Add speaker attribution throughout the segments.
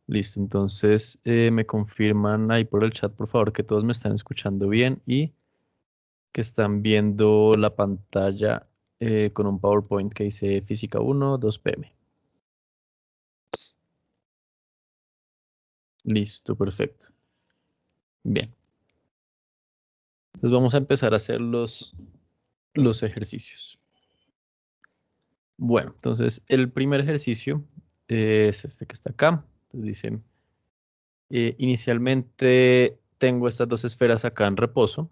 Speaker 1: Listo, entonces me confirman ahí por el chat, por favor, que todos me están escuchando bien y que están viendo la pantalla con un PowerPoint que dice Física 1, 2 PM. Listo, perfecto. Bien. Entonces vamos a empezar a hacer los ejercicios. Bueno, entonces el primer ejercicio es este que está acá. Entonces dicen, inicialmente tengo estas dos esferas acá en reposo.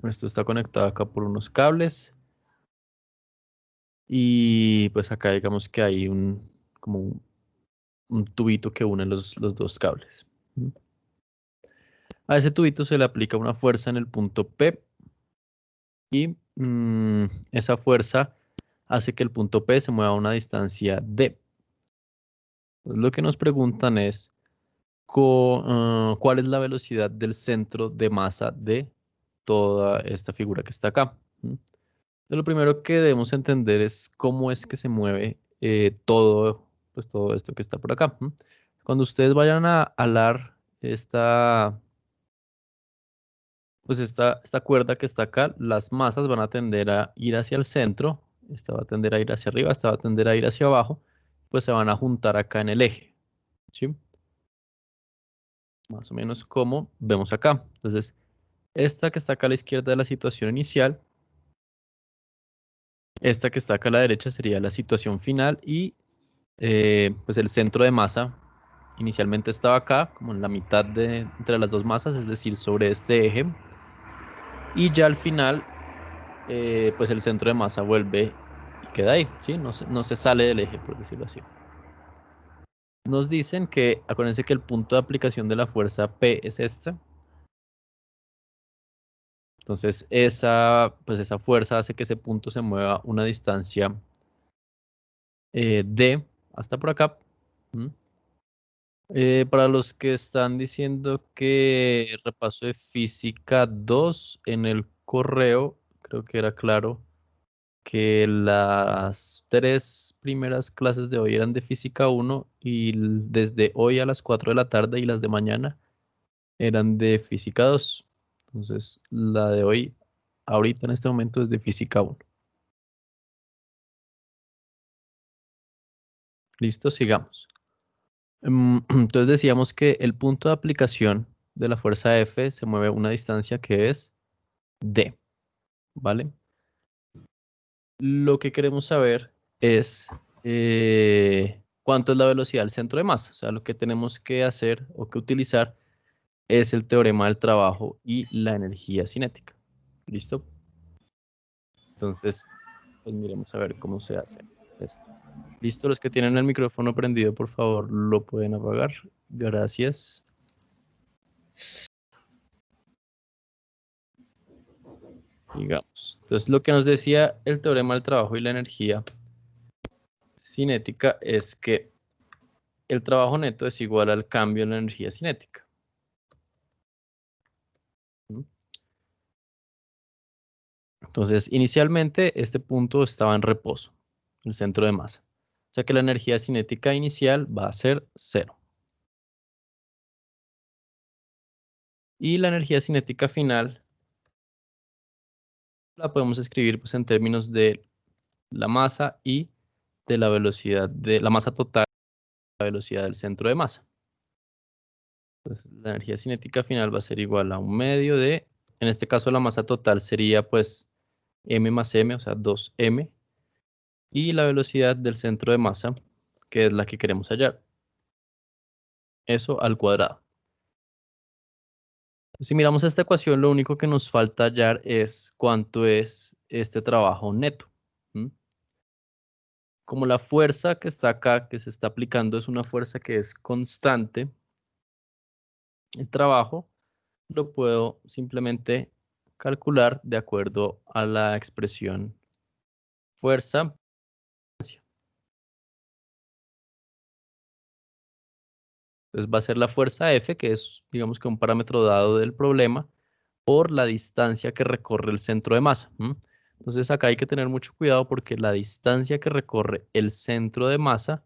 Speaker 1: Esto está conectado acá por unos cables. Y pues acá digamos que hay como un tubito que une los dos cables. A ese tubito se le aplica una fuerza en el punto P y esa fuerza hace que el punto P se mueva a una distancia D. Entonces, lo que nos preguntan es cuál es la velocidad del centro de masa de toda esta figura que está acá. Lo primero que debemos entender es cómo es que se mueve pues todo esto que está por acá. Cuando ustedes vayan a alar pues esta cuerda que está acá, las masas van a tender a ir hacia el centro, esta va a tender a ir hacia arriba, esta va a tender a ir hacia abajo, pues se van a juntar acá en el eje, ¿sí? Más o menos como vemos acá. Entonces, esta que está acá a la izquierda de la situación inicial, esta que está acá a la derecha sería la situación final y pues el centro de masa inicialmente estaba acá, como en la mitad entre las dos masas, es decir, sobre este eje. Y ya al final, pues el centro de masa vuelve y queda ahí, ¿sí? No se sale del eje, por decirlo así. Nos dicen que, acuérdense que el punto de aplicación de la fuerza P es esta. Entonces, pues esa fuerza hace que ese punto se mueva una distancia D hasta por acá. Para los que están diciendo que repaso de física 2 en el correo, creo que era claro que las 3 primeras clases de hoy eran de física 1 y desde hoy a las 4 de la tarde y las de mañana eran de física 2. Entonces, la de hoy, ahorita en este momento, es de física 1. Listo, sigamos. Entonces decíamos que el punto de aplicación de la fuerza F se mueve una distancia que es D, ¿vale? Lo que queremos saber es cuánto es la velocidad del centro de masa. O sea, lo que tenemos que hacer o que utilizar es el teorema del trabajo y la energía cinética. ¿Listo? Entonces, pues miremos a ver cómo se hace esto. ¿Listo? Los que tienen el micrófono prendido, por favor, lo pueden apagar. Gracias. Digamos. Entonces, lo que nos decía el teorema del trabajo y la energía cinética es que el trabajo neto es igual al cambio en la energía cinética. Entonces, inicialmente este punto estaba en reposo, el centro de masa. O sea que la energía cinética inicial va a ser 0. Y la energía cinética final la podemos escribir pues, en términos de la masa y de la velocidad de la masa total, la velocidad del centro de masa. Entonces, la energía cinética final va a ser igual a 1/2 de, en este caso la masa total sería pues m más m, o sea 2m, y la velocidad del centro de masa, que es la que queremos hallar. Eso al cuadrado. Si miramos esta ecuación, lo único que nos falta hallar es cuánto es este trabajo neto. Como la fuerza que está acá, que se está aplicando, es una fuerza que es constante, el trabajo lo puedo simplemente calcular de acuerdo a la expresión fuerza. Entonces va a ser la fuerza F, que es, digamos que un parámetro dado del problema, por la distancia que recorre el centro de masa. Entonces acá hay que tener mucho cuidado porque la distancia que recorre el centro de masa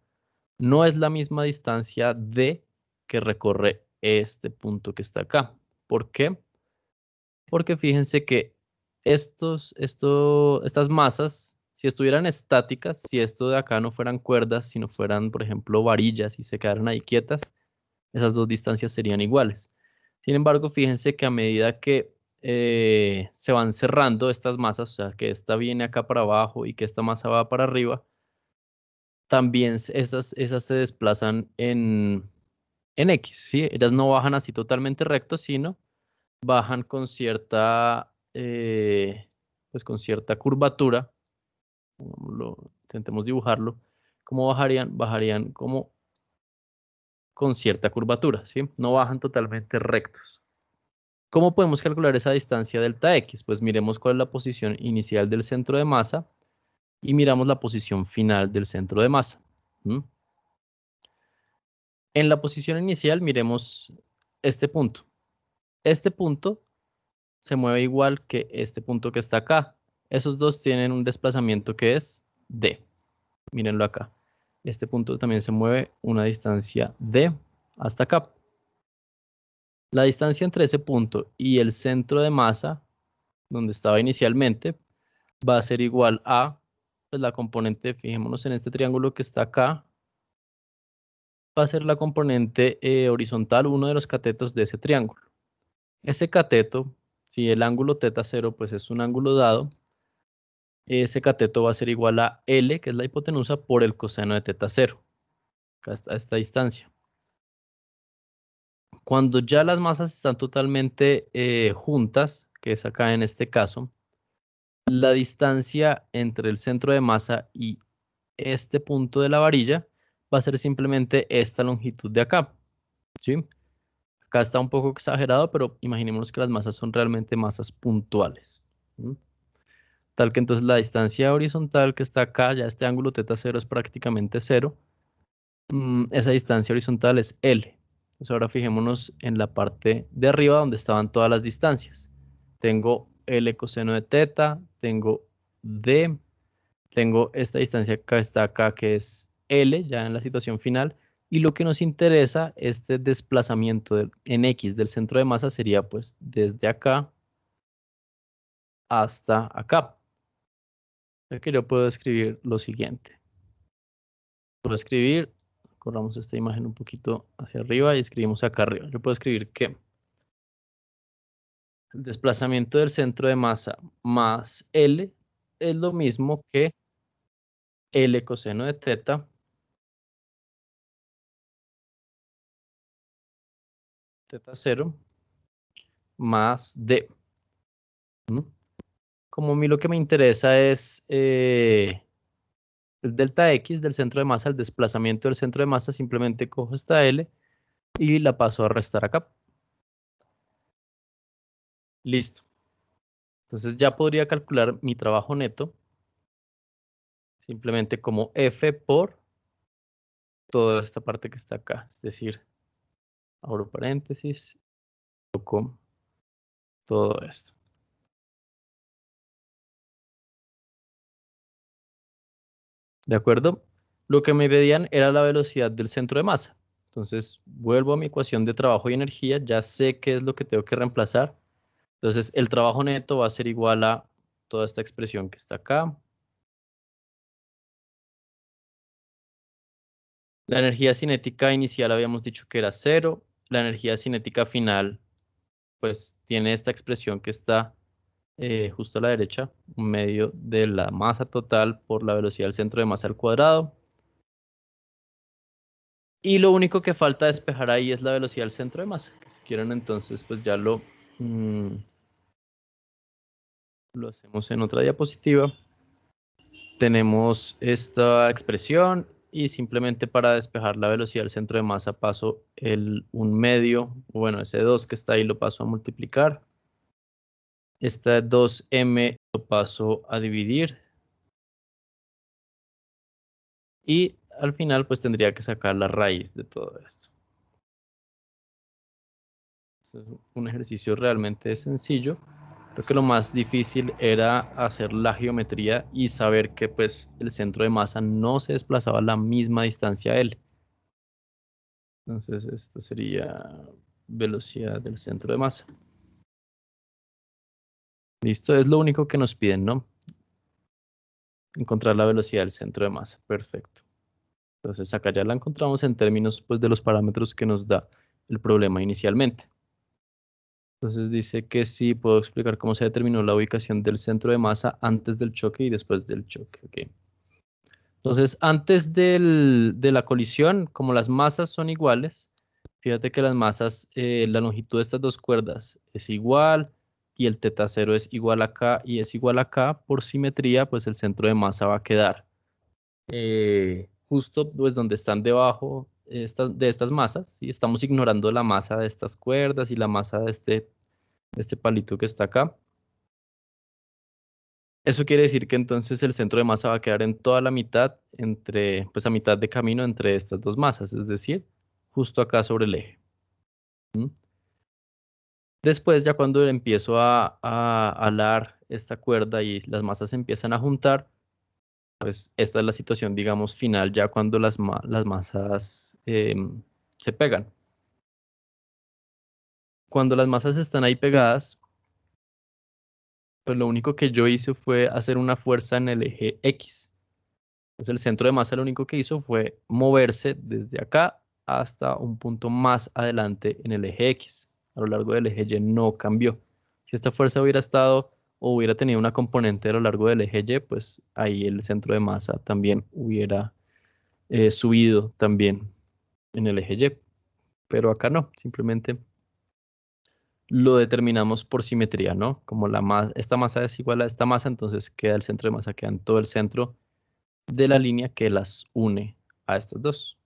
Speaker 1: no es la misma distancia D que recorre este punto que está acá. ¿Por qué? Porque fíjense que estas masas, si estuvieran estáticas, si esto de acá no fueran cuerdas, sino fueran, por ejemplo, varillas y se quedaran ahí quietas, esas dos distancias serían iguales. Sin embargo, fíjense que a medida que se van cerrando estas masas, o sea, que esta viene acá para abajo y que esta masa va para arriba, también esas se desplazan en X, ¿sí? Ellas no bajan así totalmente rectos, sino bajan con cierta, pues con cierta curvatura. Intentemos dibujarlo. ¿Cómo bajarían? Bajarían como con cierta curvatura, ¿sí? No bajan totalmente rectos. ¿Cómo podemos calcular esa distancia delta X? Pues miremos cuál es la posición inicial del centro de masa y miramos la posición final del centro de masa. En la posición inicial miremos este punto. Este punto se mueve igual que este punto que está acá. Esos dos tienen un desplazamiento que es D. Mírenlo acá. Este punto también se mueve una distancia D hasta acá. La distancia entre ese punto y el centro de masa, donde estaba inicialmente, va a ser igual a pues, la componente, fijémonos en este triángulo que está acá, va a ser la componente horizontal, uno de los catetos de ese triángulo. Ese cateto, si el ángulo θ0 pues es un ángulo dado, ese cateto va a ser igual a L, que es la hipotenusa, por el coseno de θ0. Acá está esta distancia. Cuando ya las masas están totalmente juntas, que es acá en este caso, la distancia entre el centro de masa y este punto de la varilla va a ser simplemente esta longitud de acá, ¿sí? Acá está un poco exagerado, pero imaginémonos que las masas son realmente masas puntuales. Tal que entonces la distancia horizontal que está acá, ya este ángulo θ0 es prácticamente 0. Esa distancia horizontal es L. Entonces ahora fijémonos en la parte de arriba donde estaban todas las distancias. Tengo L coseno de θ, tengo D, tengo esta distancia que está acá que es L, ya en la situación final. Y lo que nos interesa, este desplazamiento en X del centro de masa sería pues desde acá hasta acá. Que yo puedo escribir lo siguiente. Puedo escribir, corramos esta imagen un poquito hacia arriba y escribimos acá arriba. Yo puedo escribir que el desplazamiento del centro de masa más L es lo mismo que L coseno de θ θ0 más D. Como a mí lo que me interesa es el delta X del centro de masa, el desplazamiento del centro de masa, simplemente cojo esta L y la paso a restar acá. Listo. Entonces ya podría calcular mi trabajo neto simplemente como F por toda esta parte que está acá. Es decir, abro paréntesis, con todo esto. ¿De acuerdo? Lo que me pedían era la velocidad del centro de masa. Entonces vuelvo a mi ecuación de trabajo y energía. Ya sé qué es lo que tengo que reemplazar. Entonces el trabajo neto va a ser igual a toda esta expresión que está acá. La energía cinética inicial habíamos dicho que era 0. La energía cinética final pues tiene esta expresión que está justo a la derecha, un medio de la masa total por la velocidad del centro de masa al cuadrado. Y lo único que falta despejar ahí es la velocidad del centro de masa. Que si quieren entonces pues ya lo hacemos en otra diapositiva. Tenemos esta expresión y simplemente para despejar la velocidad del centro de masa paso un medio, bueno, ese 2 que está ahí lo paso a multiplicar. Esta 2m lo paso a dividir. Y al final pues tendría que sacar la raíz de todo esto. Es un ejercicio realmente sencillo. Creo que lo más difícil era hacer la geometría y saber que pues el centro de masa no se desplazaba a la misma distancia a él. Entonces, esto sería velocidad del centro de masa. Listo, es lo único que nos piden, ¿no? Encontrar la velocidad del centro de masa. Perfecto. Entonces, acá ya la encontramos en términos pues, de los parámetros que nos da el problema inicialmente. Entonces dice que sí, puedo explicar cómo se determinó la ubicación del centro de masa antes del choque y después del choque. Okay. Entonces, antes de la colisión, como las masas son iguales, fíjate que las masas, la longitud de estas dos cuerdas es igual y el teta cero es igual acá y es igual acá, por simetría, pues el centro de masa va a quedar justo pues donde están debajo de estas masas, y estamos ignorando la masa de estas cuerdas y la masa de este palito que está acá. Eso quiere decir que entonces el centro de masa va a quedar en toda la mitad, pues a mitad de camino entre estas dos masas, es decir, justo acá sobre el eje. ¿Mm? Después, ya cuando empiezo a alar esta cuerda y las masas se empiezan a juntar, pues esta es la situación, digamos, final, ya cuando las masas se pegan. Cuando las masas están ahí pegadas, pues lo único que yo hice fue hacer una fuerza en el eje X. Entonces el centro de masa lo único que hizo fue moverse desde acá hasta un punto más adelante en el eje X. A lo largo del eje Y no cambió. Si esta fuerza hubiera estado o hubiera tenido una componente a lo largo del eje Y, pues ahí el centro de masa también hubiera subido también en el eje Y. Pero acá no, simplemente lo determinamos por simetría, ¿no? Como esta masa es igual a esta masa, entonces queda el centro de masa, queda en todo el centro de la línea que las une a estas dos.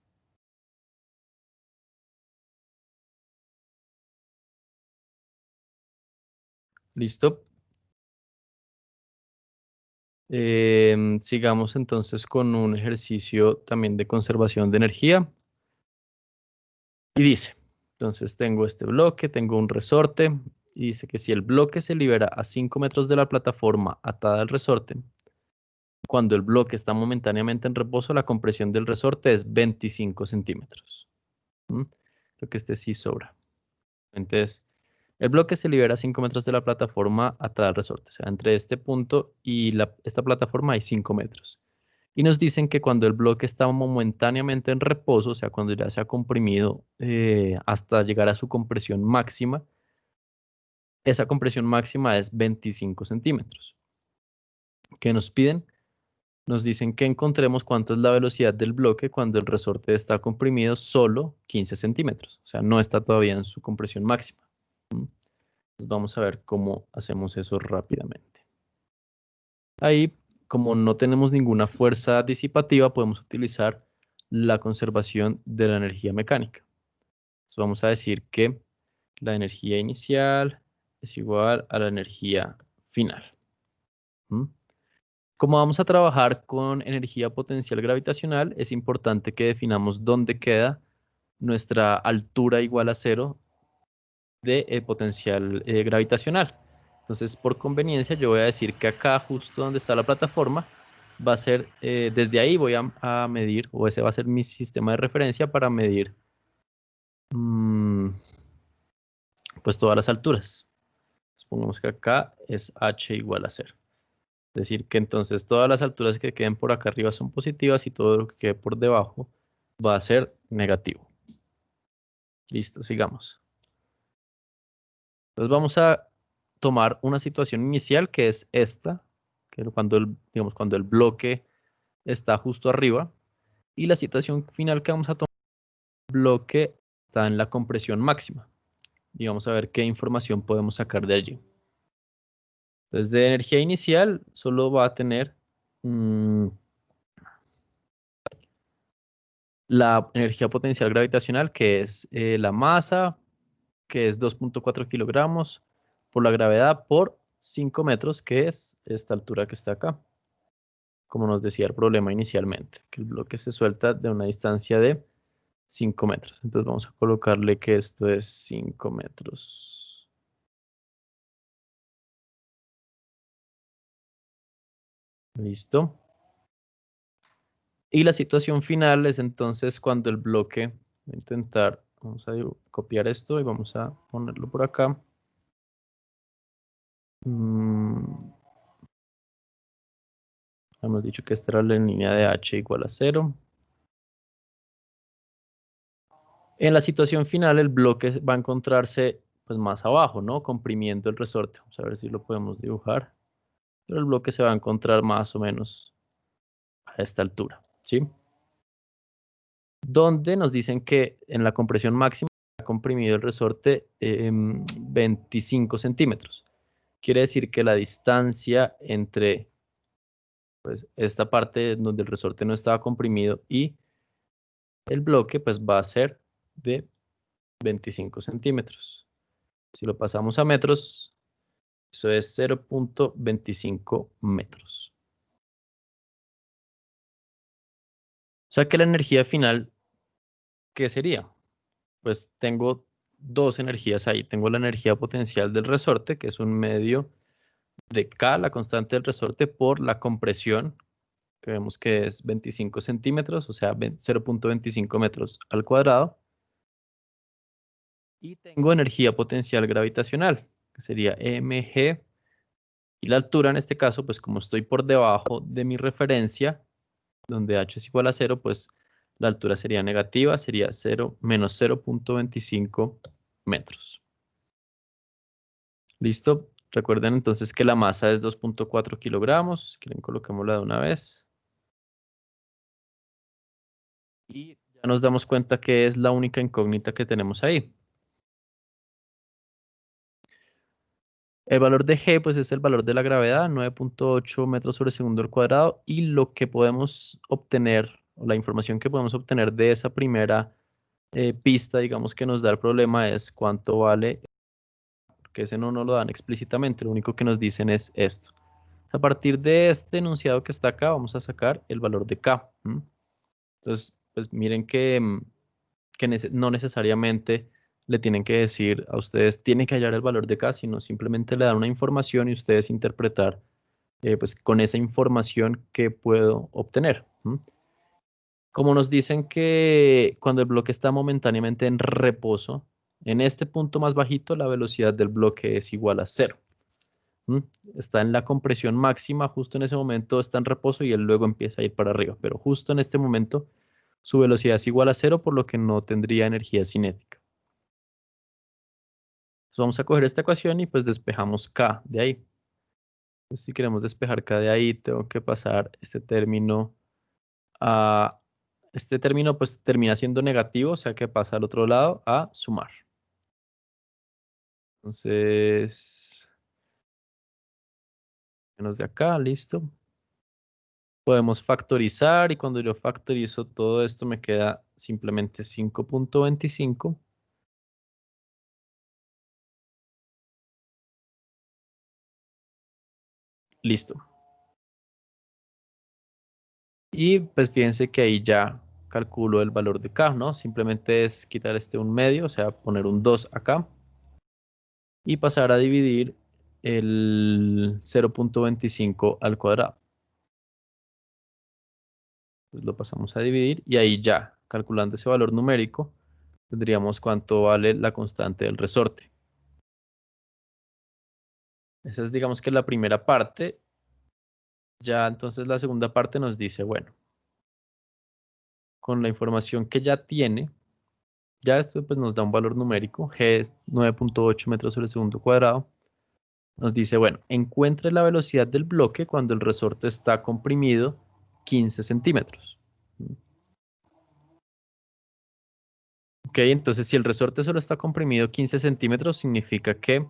Speaker 1: ¿Listo? Sigamos entonces con un ejercicio también de conservación de energía. Y dice, entonces tengo este bloque, tengo un resorte, y dice que si el bloque se libera a 5 metros de la plataforma atada al resorte, cuando el bloque está momentáneamente en reposo, la compresión del resorte es 25 centímetros. ¿Mm? Creo que este sí sobra. Entonces, el bloque se libera a 5 metros de la plataforma atada al resorte. O sea, entre este punto y esta plataforma hay 5 metros. Y nos dicen que cuando el bloque está momentáneamente en reposo, o sea, cuando ya se ha comprimido hasta llegar a su compresión máxima, esa compresión máxima es 25 centímetros. ¿Qué nos piden? Nos dicen que encontremos cuánto es la velocidad del bloque cuando el resorte está comprimido solo 15 centímetros. O sea, no está todavía en su compresión máxima. ¿Mm? Entonces vamos a ver cómo hacemos eso rápidamente. Ahí, como no tenemos ninguna fuerza disipativa, podemos utilizar la conservación de la energía mecánica. Entonces vamos a decir que la energía inicial es igual a la energía final. ¿Mm? Como vamos a trabajar con energía potencial gravitacional, es importante que definamos dónde queda nuestra altura igual a cero de potencial gravitacional. Entonces, por conveniencia, yo voy a decir que acá, justo donde está la plataforma, va a ser, desde ahí voy a medir, o ese va a ser mi sistema de referencia para medir pues todas las alturas. Supongamos que acá es h igual a 0. Es decir, que entonces todas las alturas que queden por acá arriba son positivas y todo lo que quede por debajo va a ser negativo. Listo, sigamos. Entonces vamos a tomar una situación inicial que es esta, que es digamos, cuando el bloque está justo arriba, y la situación final que vamos a tomar, el bloque está en la compresión máxima. Y vamos a ver qué información podemos sacar de allí. Entonces, de energía inicial solo va a tener la energía potencial gravitacional, que es la masa, que es 2.4 kilogramos, por la gravedad por 5 metros, que es esta altura que está acá. Como nos decía el problema inicialmente, que el bloque se suelta de una distancia de 5 metros. Entonces vamos a colocarle que esto es 5 metros. Listo. Y la situación final es entonces cuando el bloque Voy a intentar, vamos a copiar esto y vamos a ponerlo por acá. Hemos dicho que esta era la línea de h igual a 0. En la situación final, el bloque va a encontrarse pues, más abajo, ¿no? Comprimiendo el resorte. Vamos a ver si lo podemos dibujar. Pero el bloque se va a encontrar más o menos a esta altura, ¿sí? Donde nos dicen que en la compresión máxima ha comprimido el resorte 25 centímetros. Quiere decir que la distancia entre pues, esta parte donde el resorte no estaba comprimido y el bloque pues, va a ser de 25 centímetros. Si lo pasamos a metros, eso es 0.25 metros. O sea que la energía final, ¿qué sería? Pues tengo dos energías ahí. Tengo la energía potencial del resorte, que es un medio de K, la constante del resorte, por la compresión, que vemos que es 25 centímetros, o sea, 0.25 metros al cuadrado. Y tengo energía potencial gravitacional, que sería mg. Y la altura en este caso, pues como estoy por debajo de mi referencia, donde h es igual a 0, pues la altura sería negativa, sería 0 menos 0.25 metros. ¿Listo? Recuerden entonces que la masa es 2.4 kilogramos. Si quieren, coloquémosla de una vez. Y ya nos damos cuenta que es la única incógnita que tenemos ahí. El valor de G, pues es el valor de la gravedad, 9.8 metros sobre segundo al cuadrado. Y lo que podemos obtener, o la información que podemos obtener de esa primera pista, digamos que nos da el problema, es cuánto vale, porque ese no nos lo dan explícitamente, lo único que nos dicen es esto. A partir de este enunciado que está acá, vamos a sacar el valor de K. Entonces, pues miren que, no necesariamente le tienen que decir a ustedes, tienen que hallar el valor de K, sino simplemente le dan una información y ustedes interpretar, pues con esa información que puedo obtener. Como nos dicen que cuando el bloque está momentáneamente en reposo, en este punto más bajito, la velocidad del bloque es igual a 0. Está en la compresión máxima, justo en ese momento está en reposo y él luego empieza a ir para arriba, pero justo en este momento su velocidad es igual a 0, por lo que no tendría energía cinética. Entonces vamos a coger esta ecuación y pues despejamos K de ahí. Entonces, si queremos despejar K de ahí, tengo que pasar este término a... Este término pues termina siendo negativo, o sea que pasa al otro lado a sumar. Entonces, menos de acá, listo. Podemos factorizar y cuando yo factorizo todo esto me queda simplemente 5.25. Listo. Y pues fíjense que ahí ya calculo el valor de K, ¿no? Simplemente es quitar este 1/2, o sea, poner un 2 acá. Y pasar a dividir el 0.25 al cuadrado. Pues lo pasamos a dividir y ahí ya, calculando ese valor numérico, tendríamos cuánto vale la constante del resorte. Esa es, digamos que la primera parte. Ya entonces la segunda parte nos dice, bueno, con la información que ya tiene, ya esto pues nos da un valor numérico, G es 9.8 metros sobre segundo cuadrado. Nos dice, bueno, encuentre la velocidad del bloque cuando el resorte está comprimido 15 centímetros. Ok, entonces si el resorte solo está comprimido 15 centímetros, significa que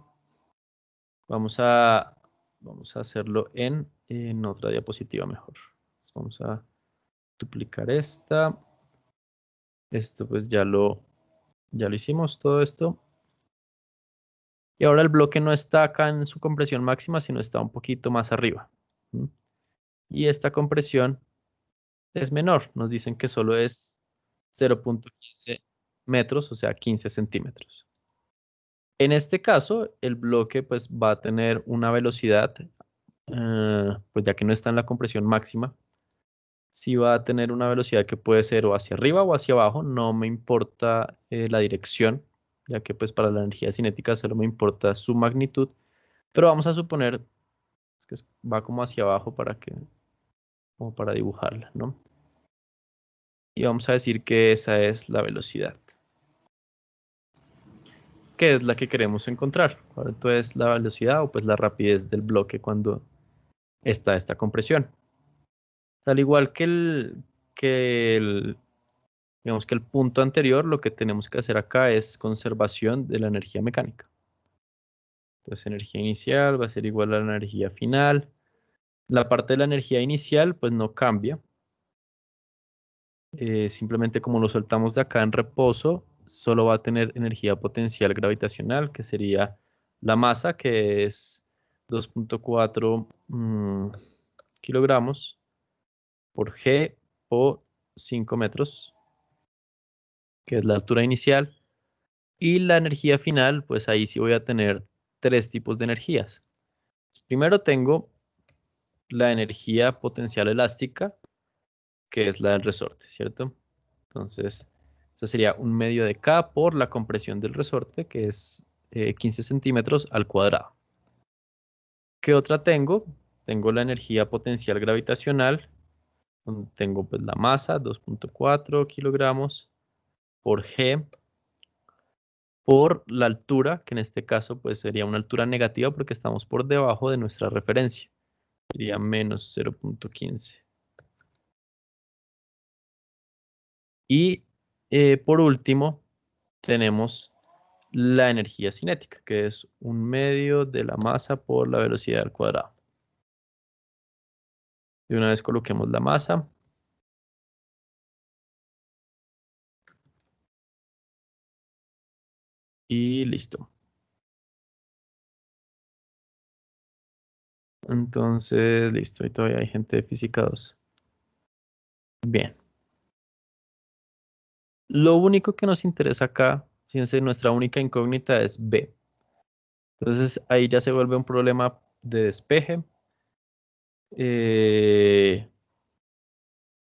Speaker 1: vamos a hacerlo en otra diapositiva mejor. Entonces, vamos a duplicar esta. Esto pues ya lo hicimos todo esto. Y ahora el bloque no está acá en su compresión máxima, sino está un poquito más arriba. Y esta compresión es menor. Nos dicen que solo es 0.15 metros, o sea, 15 centímetros. En este caso, el bloque pues va a tener una velocidad, pues ya que no está en la compresión máxima, si va a tener una velocidad que puede ser o hacia arriba o hacia abajo, no me importa la dirección, ya que pues para la energía cinética solo me importa su magnitud, pero vamos a suponer que va como hacia abajo como para dibujarla, ¿no? Y vamos a decir que esa es la velocidad, que es la que queremos encontrar. ¿Cuánto es la velocidad o pues la rapidez del bloque cuando está esta compresión? Al igual digamos que el punto anterior, lo que tenemos que hacer acá es conservación de la energía mecánica. Entonces, energía inicial va a ser igual a la energía final. La parte de la energía inicial, pues no cambia. Simplemente como lo soltamos de acá en reposo, solo va a tener energía potencial gravitacional, que sería la masa, que es 2.4 kilogramos por G por 5 metros, que es la altura inicial. Y la energía final, pues ahí sí voy a tener tres tipos de energías. Primero tengo la energía potencial elástica, que es la del resorte, ¿cierto? Entonces, eso sería un medio de K por la compresión del resorte, que es 15 centímetros al cuadrado. ¿Qué otra tengo? Tengo la energía potencial gravitacional, donde tengo pues la masa, 2.4 kilogramos por G, por la altura, que en este caso pues sería una altura negativa porque estamos por debajo de nuestra referencia. Sería menos 0.15. Y por último, tenemos la energía cinética, que es un medio de la masa por la velocidad al cuadrado. De una vez coloquemos la masa. Y listo. Entonces, listo. Y todavía hay gente de física 2. Bien. Lo único que nos interesa acá, fíjense, nuestra única incógnita es B. Entonces, ahí ya se vuelve un problema de despeje.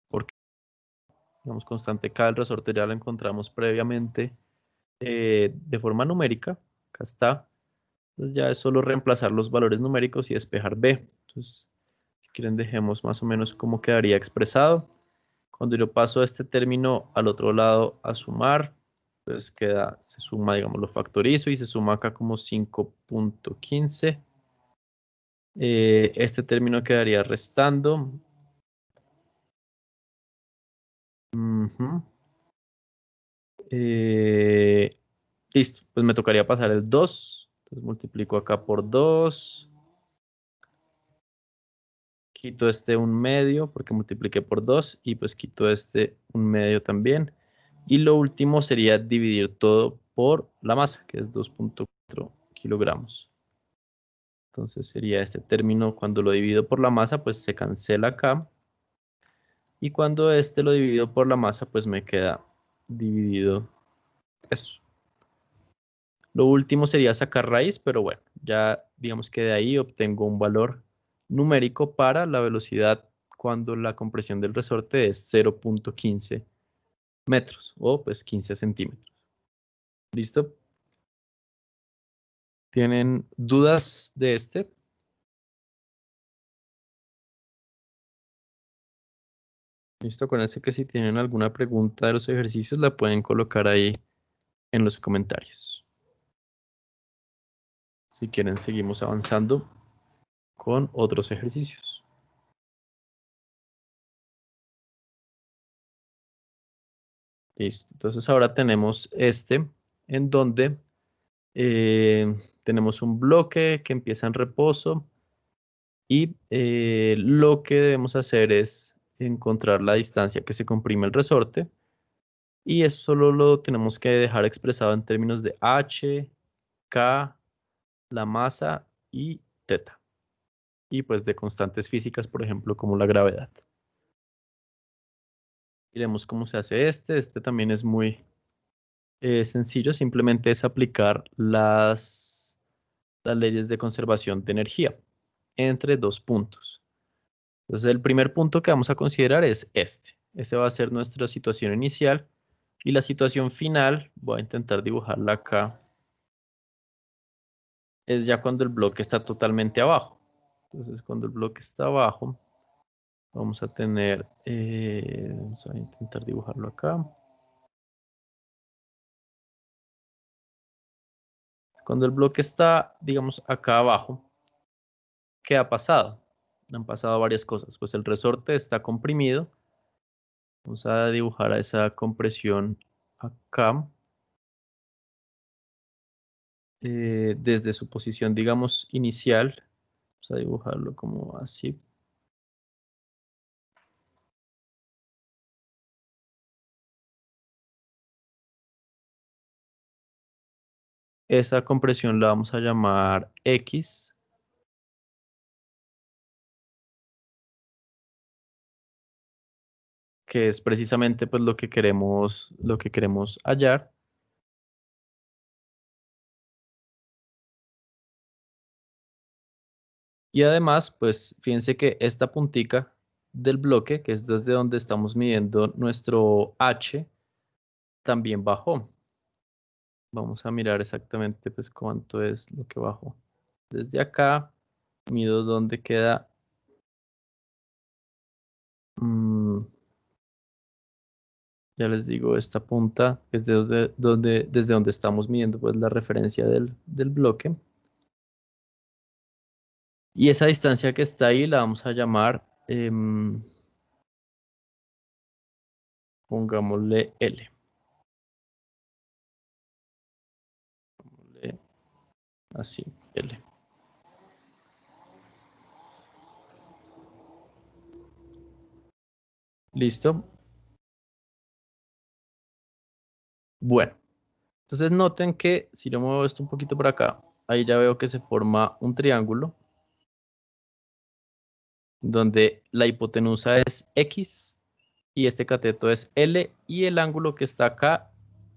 Speaker 1: Porque, digamos, constante K del resorte ya lo encontramos previamente de forma numérica. Acá está. Entonces ya es solo reemplazar los valores numéricos y despejar B. Entonces, si quieren, dejemos más o menos cómo quedaría expresado. Cuando yo paso este término al otro lado a sumar, pues se suma, digamos, lo factorizo y se suma acá como 5.15. Este término quedaría restando. Ujú. Listo, pues me tocaría pasar el 2. Entonces multiplico acá por 2. Quito este 1/2 porque multipliqué por 2 y pues quito este 1/2 también. Y lo último sería dividir todo por la masa, que es 2.4 kilogramos. Entonces sería este término, cuando lo divido por la masa, pues se cancela acá. Y cuando este lo divido por la masa, pues me queda dividido eso. Lo último sería sacar raíz, pero bueno, ya digamos que de ahí obtengo un valor numérico para la velocidad cuando la compresión del resorte es 0.15 metros o pues 15 centímetros. ¿Listo? ¿Tienen dudas de este? Listo, con ese que si tienen alguna pregunta de los ejercicios la pueden colocar ahí en los comentarios. Si quieren, seguimos avanzando con otros ejercicios. Listo, entonces ahora tenemos este en donde tenemos un bloque que empieza en reposo y lo que debemos hacer es encontrar la distancia que se comprime el resorte y eso solo lo tenemos que dejar expresado en términos de h, k, la masa y teta. Y pues de constantes físicas, por ejemplo, como la gravedad. Miremos cómo se hace este. Este también es muy sencillo, simplemente es aplicar las leyes de conservación de energía entre dos puntos. Entonces el primer punto que vamos a considerar es este. Este va a ser nuestra situación inicial y la situación final, voy a intentar dibujarla acá, es ya cuando el bloque está totalmente abajo. Entonces cuando el bloque está abajo, vamos a tener, vamos a intentar dibujarlo acá. Cuando el bloque está, digamos, acá abajo, ¿qué ha pasado? Han pasado varias cosas. Pues el resorte está comprimido. Vamos a dibujar a esa compresión acá. Desde su posición, digamos, inicial. Vamos a dibujarlo como así. Esa compresión la vamos a llamar X. Que es precisamente pues lo que queremos hallar. Y además, pues fíjense que esta puntica del bloque, que es desde donde estamos midiendo nuestro H, también bajó. Vamos a mirar exactamente pues cuánto es lo que bajó. Desde acá mido dónde queda. Ya les digo, esta punta es desde donde estamos midiendo pues la referencia del bloque. Y esa distancia que está ahí la vamos a llamar, pongámosle L. Así, L. ¿Listo? Bueno, entonces noten que si yo muevo esto un poquito por acá, ahí ya veo que se forma un triángulo donde la hipotenusa es X y este cateto es L y el ángulo que está acá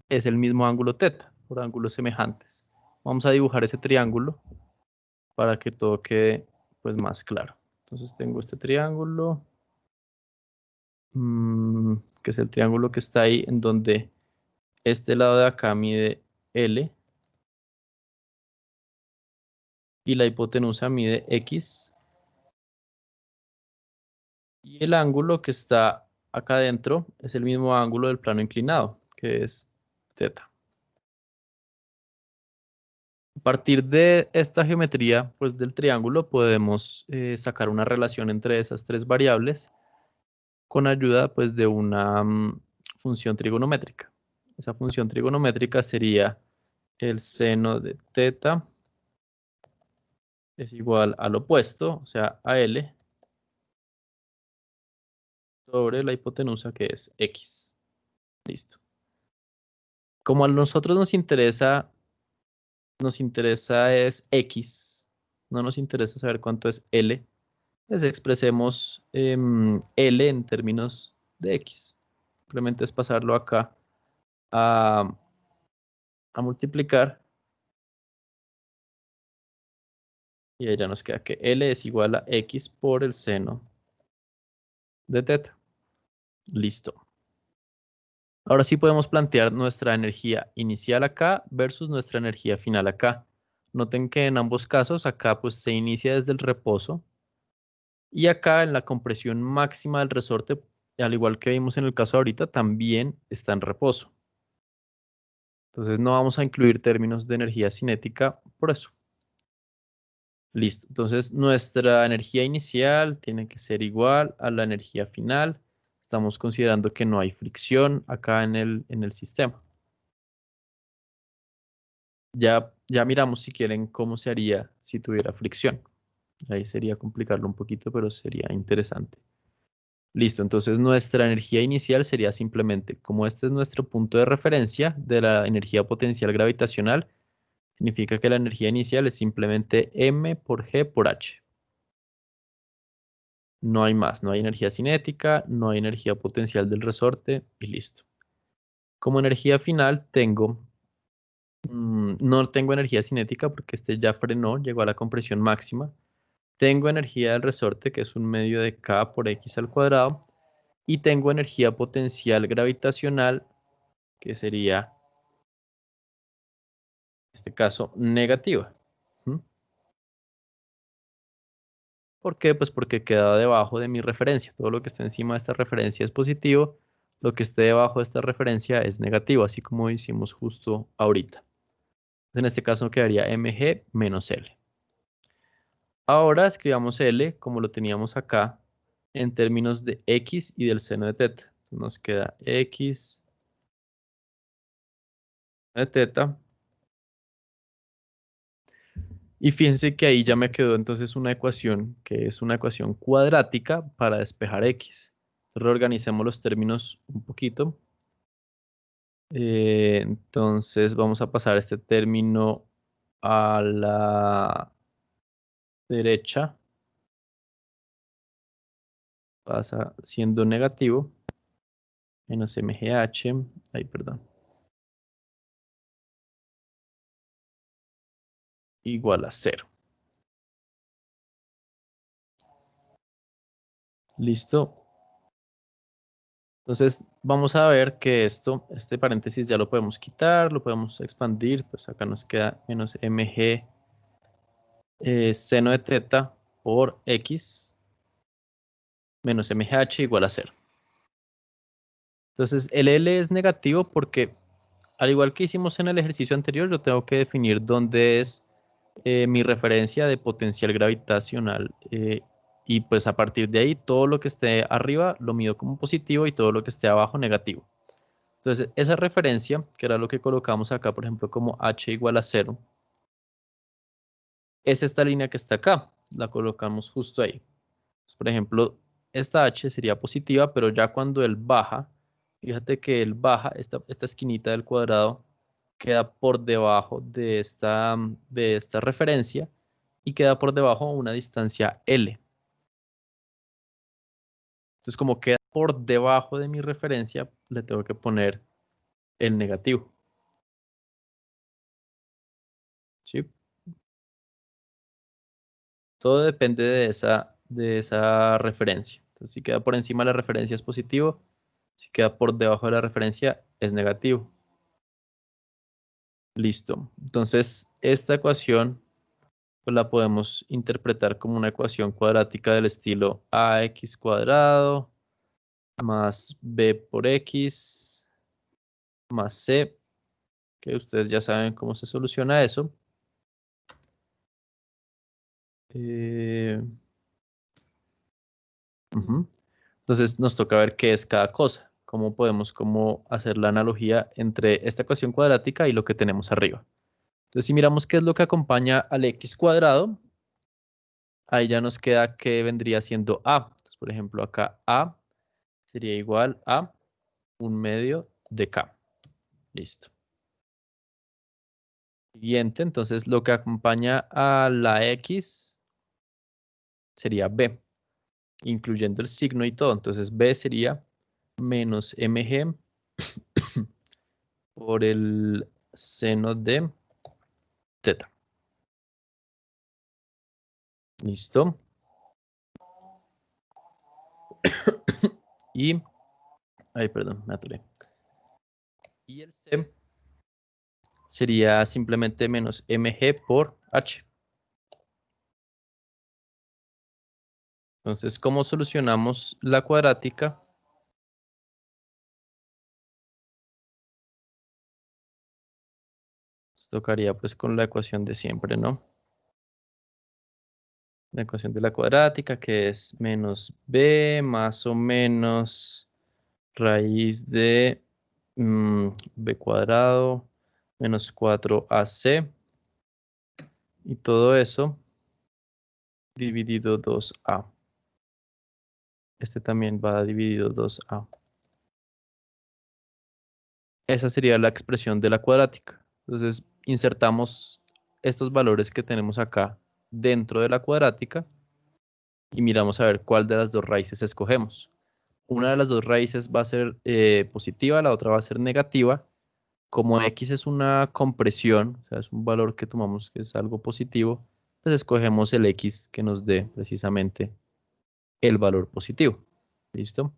Speaker 1: es el mismo ángulo teta, por ángulos semejantes. Vamos a dibujar ese triángulo para que todo quede pues más claro. Entonces tengo este triángulo, que es el triángulo que está ahí en donde este lado de acá mide L y la hipotenusa mide X y el ángulo que está acá adentro es el mismo ángulo del plano inclinado, que es teta. A partir de esta geometría pues del triángulo podemos sacar una relación entre esas tres variables con ayuda pues de una función trigonométrica. Esa función trigonométrica sería el seno de teta es igual al opuesto, o sea, a L, sobre la hipotenusa que es X. Listo. Como a nosotros nos interesa es X, no nos interesa saber cuánto es L, pues expresemos L en términos de X. Simplemente es pasarlo acá a multiplicar y ahí ya nos queda que L es igual a X por el seno de teta. Listo. Ahora sí podemos plantear nuestra energía inicial acá versus nuestra energía final acá. Noten que en ambos casos acá pues se inicia desde el reposo y acá en la compresión máxima del resorte, al igual que vimos en el caso ahorita, también está en reposo. Entonces no vamos a incluir términos de energía cinética por eso. Listo. Entonces nuestra energía inicial tiene que ser igual a la energía final. Estamos considerando que no hay fricción acá en el sistema. Ya miramos si quieren cómo se haría si tuviera fricción. Ahí sería complicarlo un poquito, pero sería interesante. Listo, entonces nuestra energía inicial sería simplemente, como este es nuestro punto de referencia de la energía potencial gravitacional, significa que la energía inicial es simplemente m por g por h. No hay más, no hay energía cinética, no hay energía potencial del resorte y listo. Como energía final no tengo energía cinética porque este ya frenó, llegó a la compresión máxima. Tengo energía del resorte, que es un medio de K por X al cuadrado. Y tengo energía potencial gravitacional, que sería, en este caso, negativa. ¿Mm? ¿Por qué? Pues porque queda debajo de mi referencia. Todo lo que está encima de esta referencia es positivo. Lo que esté debajo de esta referencia es negativo, así como hicimos justo ahorita. En este caso quedaría mg menos L. Ahora escribamos L como lo teníamos acá en términos de X y del seno de teta. Entonces nos queda X de teta. Y fíjense que ahí ya me quedó entonces una ecuación que es una ecuación cuadrática para despejar X. Entonces, reorganicemos los términos un poquito. Entonces vamos a pasar este término a la derecha. Pasa siendo negativo. Menos mgh. Ay, perdón. Igual a 0. Listo. Entonces vamos a ver que este paréntesis ya lo podemos quitar, lo podemos expandir. Pues acá nos queda menos mg seno de teta por x menos mgh igual a 0. Entonces el L es negativo porque al igual que hicimos en el ejercicio anterior, yo tengo que definir dónde es mi referencia de potencial gravitacional y pues a partir de ahí todo lo que esté arriba lo mido como positivo y todo lo que esté abajo negativo. Entonces esa referencia, que era lo que colocamos acá, por ejemplo, como h igual a 0, es esta línea que está acá, la colocamos justo ahí. Por ejemplo, esta h sería positiva, pero ya cuando él baja, fíjate que él baja, esta esquinita del cuadrado queda por debajo de esta referencia y queda por debajo una distancia L. Entonces, como queda por debajo de mi referencia, le tengo que poner el negativo. ¿Sí? Todo depende de esa referencia. Entonces, si queda por encima de la referencia es positivo, si queda por debajo de la referencia es negativo. Listo. Entonces, esta ecuación pues, la podemos interpretar como una ecuación cuadrática del estilo ax cuadrado más b por x más c, que ustedes ya saben cómo se soluciona eso. Entonces nos toca ver qué es cada cosa, cómo podemos hacer la analogía entre esta ecuación cuadrática y lo que tenemos arriba. Entonces si miramos qué es lo que acompaña al x cuadrado, ahí ya nos queda que vendría siendo a. Entonces, por ejemplo, acá a sería igual a 1/2 de k. Listo. Siguiente, entonces lo que acompaña a la x sería b, incluyendo el signo y todo. Entonces b sería menos mg por el seno de teta. Listo. Y, ay, perdón, me atoré. Y el c sería simplemente menos mg por h. Entonces, ¿cómo solucionamos la cuadrática? Nos tocaría pues con la ecuación de siempre, ¿no? La ecuación de la cuadrática que es menos b más o menos raíz de b cuadrado menos 4ac y todo eso dividido 2a. Este también va dividido 2a. Esa sería la expresión de la cuadrática. Entonces insertamos estos valores que tenemos acá dentro de la cuadrática y miramos a ver cuál de las dos raíces escogemos. Una de las dos raíces va a ser positiva, la otra va a ser negativa. Como x es una compresión, o sea, es un valor que tomamos que es algo positivo, pues escogemos el X que nos dé precisamente el valor positivo. ¿Listo?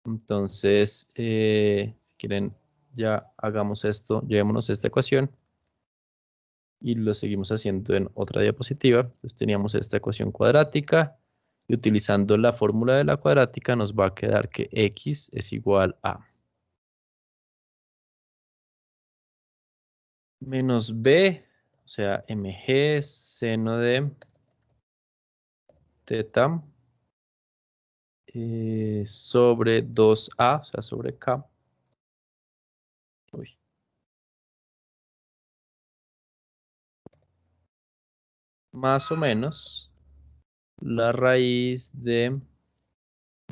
Speaker 1: Entonces, si quieren, ya hagamos esto, llevémonos esta ecuación y lo seguimos haciendo en otra diapositiva. Entonces teníamos esta ecuación cuadrática y utilizando la fórmula de la cuadrática nos va a quedar que X es igual a menos B, o sea, mg seno de teta sobre 2a, o sea, sobre k. Uy. Más o menos la raíz de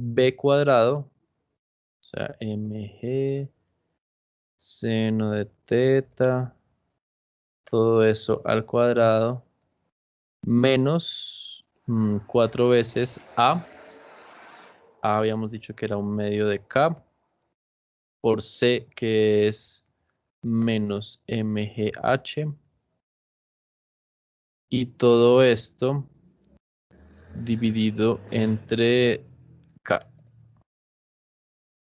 Speaker 1: b cuadrado, o sea, mg seno de teta, todo eso al cuadrado, menos 4 veces a habíamos dicho que era un medio de k, por c, que es menos mgh, y todo esto dividido entre k,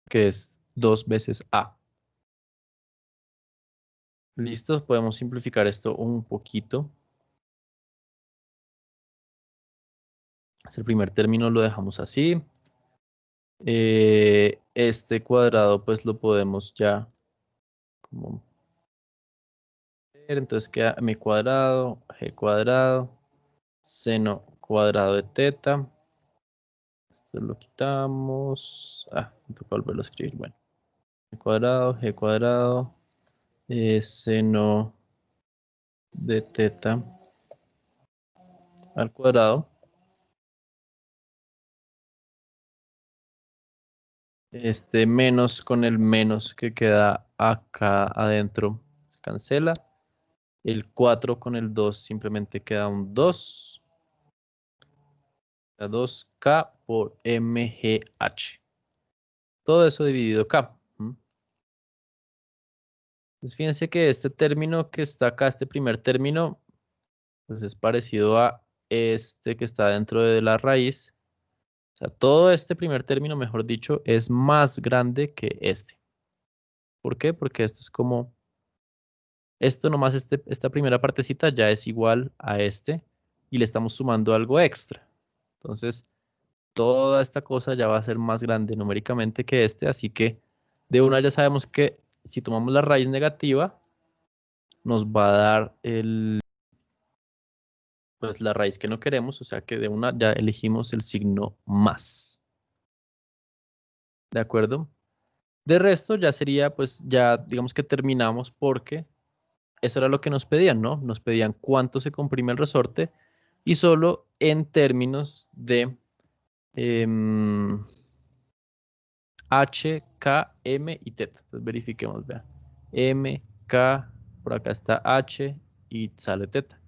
Speaker 1: que es 2 veces a. ¿Listo? Podemos simplificar esto un poquito. El primer término lo dejamos así. Este cuadrado pues lo podemos ya como ver. Entonces queda m cuadrado, g cuadrado, seno cuadrado de teta. Esto lo quitamos. Me toca volverlo a escribir. Bueno, g cuadrado, seno de teta al cuadrado. Este menos con el menos que queda acá adentro se cancela. El 4 con el 2 simplemente queda un 2. 2K por MGH. Todo eso dividido K. Pues fíjense que este término que está acá, este primer término, pues es parecido a este que está dentro de la raíz. O sea, todo este primer término, mejor dicho, es más grande que este. ¿Por qué? Porque esto es como, esto nomás, esta primera partecita ya es igual a este y le estamos sumando algo extra. Entonces, toda esta cosa ya va a ser más grande numéricamente que este, así que de una ya sabemos que si tomamos la raíz negativa, nos va a dar pues la raíz que no queremos, o sea que de una ya elegimos el signo más. ¿De acuerdo? De resto ya sería, pues ya digamos que terminamos porque eso era lo que nos pedían, ¿no? Nos pedían cuánto se comprime el resorte y solo en términos de H, K, M y teta. Entonces verifiquemos, vean. M, K, por acá está H y sale teta.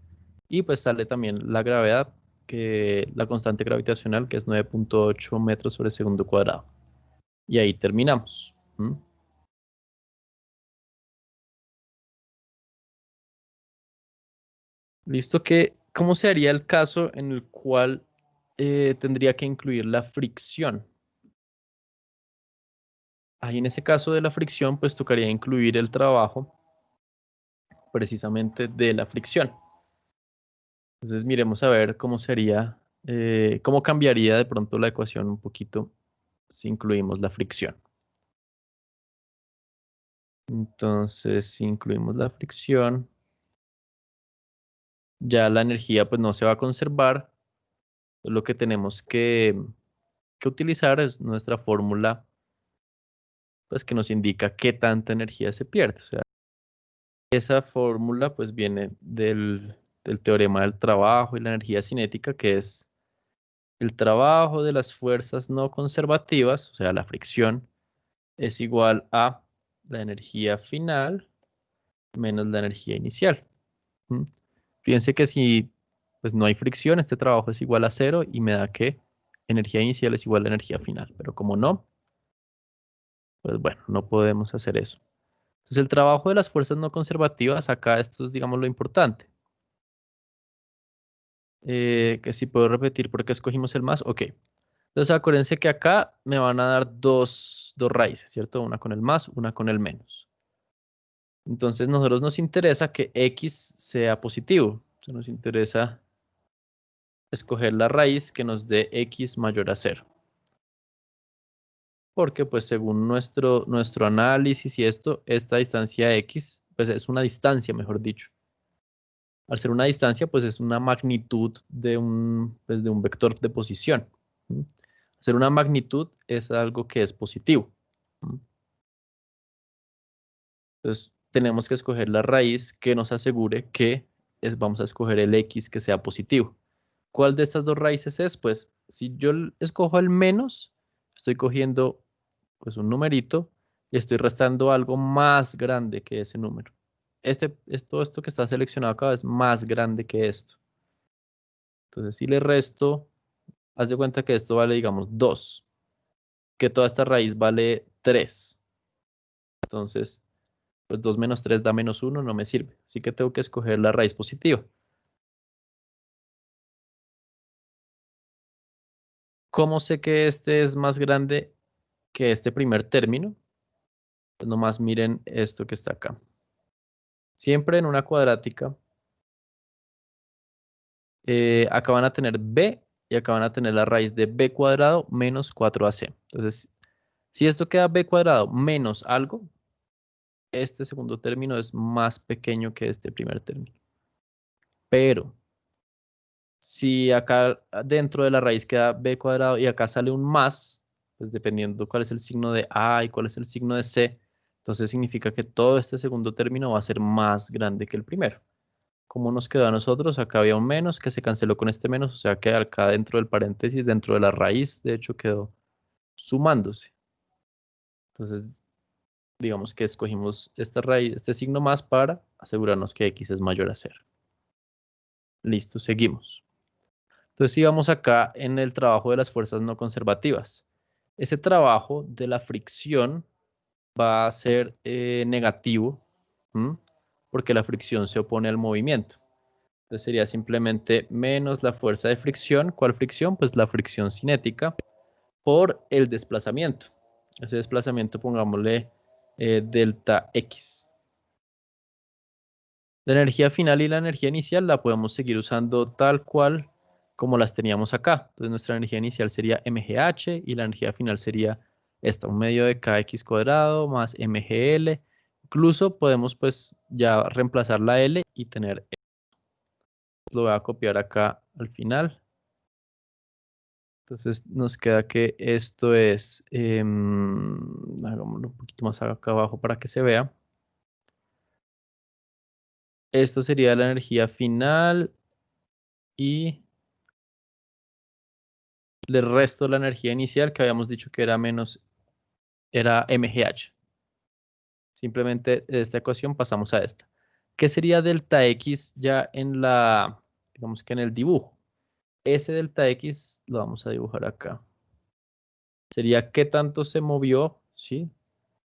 Speaker 1: Y pues sale también la gravedad, que la constante gravitacional, que es 9.8 metros sobre segundo cuadrado. Y ahí terminamos. Listo, que ¿cómo se haría el caso en el cual tendría que incluir la fricción? Ahí en ese caso de la fricción, pues tocaría incluir el trabajo precisamente de la fricción. Entonces miremos a ver cómo sería, cómo cambiaría de pronto la ecuación un poquito si incluimos la fricción. Entonces, si incluimos la fricción, ya la energía pues no se va a conservar. Lo que tenemos que utilizar es nuestra fórmula, pues que nos indica qué tanta energía se pierde. O sea, esa fórmula pues viene del teorema del trabajo y la energía cinética, que es el trabajo de las fuerzas no conservativas, o sea, la fricción, es igual a la energía final menos la energía inicial. Fíjense que si pues, no hay fricción, este trabajo es igual a 0 y me da que energía inicial es igual a energía final. Pero como no, pues bueno, no podemos hacer eso. Entonces el trabajo de las fuerzas no conservativas, acá esto es, digamos, lo importante. Que si puedo repetir por qué escogimos el más. Ok. Entonces acuérdense que acá me van a dar dos raíces, ¿cierto? Una con el más, una con el menos. Entonces nosotros nos interesa que x sea positivo. Entonces nos interesa escoger la raíz que nos dé x mayor a 0. Porque pues según nuestro análisis y esto, esta distancia x, pues es una distancia, mejor dicho. Al ser una distancia, pues es una magnitud pues, de un vector de posición. ¿Mm? Al ser una magnitud es algo que es positivo. ¿Mm? Entonces tenemos que escoger la raíz que nos asegure que vamos a escoger el x que sea positivo. ¿Cuál de estas dos raíces es? Pues si yo escojo el menos, estoy cogiendo pues un numerito y estoy restando algo más grande que ese número. Todo esto que está seleccionado acá es más grande que esto. Entonces si le resto, haz de cuenta que esto vale, digamos, 2, que toda esta raíz vale 3. Entonces, pues 2 menos 3 da menos 1, no me sirve. Así que tengo que escoger la raíz positiva. ¿Cómo sé que este es más grande que este primer término? Pues nomás miren esto que está acá. Siempre en una cuadrática, acá van a tener b y acá van a tener la raíz de b cuadrado menos 4ac. Entonces, si esto queda b cuadrado menos algo, este segundo término es más pequeño que este primer término. Pero si acá dentro de la raíz queda b cuadrado y acá sale un más, pues dependiendo cuál es el signo de a y cuál es el signo de c, entonces significa que todo este segundo término va a ser más grande que el primero. ¿Cómo nos quedó a nosotros? Acá había un menos que se canceló con este menos, o sea que acá dentro del paréntesis, dentro de la raíz, de hecho quedó sumándose. Entonces, digamos que escogimos esta raíz, este signo más para asegurarnos que x es mayor a 0. Listo, seguimos. Entonces, sigamos acá en el trabajo de las fuerzas no conservativas. Ese trabajo de la fricción va a ser negativo, ¿m? Porque la fricción se opone al movimiento. Entonces sería simplemente menos la fuerza de fricción. ¿Cuál fricción? Pues la fricción cinética por el desplazamiento. Ese desplazamiento pongámosle delta X. La energía final y la energía inicial la podemos seguir usando tal cual como las teníamos acá. Entonces nuestra energía inicial sería mgh y la energía final sería esta, un medio de kx cuadrado más mgl. Incluso podemos pues ya reemplazar la L y tener. Lo voy a copiar acá al final. Entonces nos queda que esto es, hagámoslo un poquito más acá abajo para que se vea. Esto sería la energía final y el resto de la energía inicial que habíamos dicho que era era mgh. Simplemente de esta ecuación pasamos a esta. ¿Qué sería delta X ya digamos que en el dibujo? Ese delta X lo vamos a dibujar acá. Sería qué tanto se movió, ¿sí?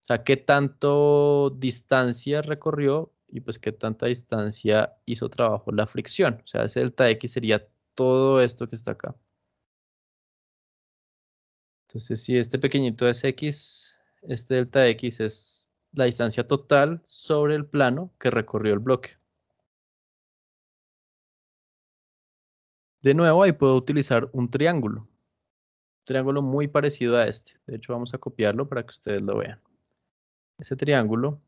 Speaker 1: O sea, qué tanto distancia recorrió y pues qué tanta distancia hizo trabajo la fricción. O sea, ese delta X sería todo esto que está acá. Entonces, si este pequeñito es X, este delta X es la distancia total sobre el plano que recorrió el bloque. De nuevo, ahí puedo utilizar un triángulo. Un triángulo muy parecido a este. De hecho, vamos a copiarlo para que ustedes lo vean. Ese triángulo.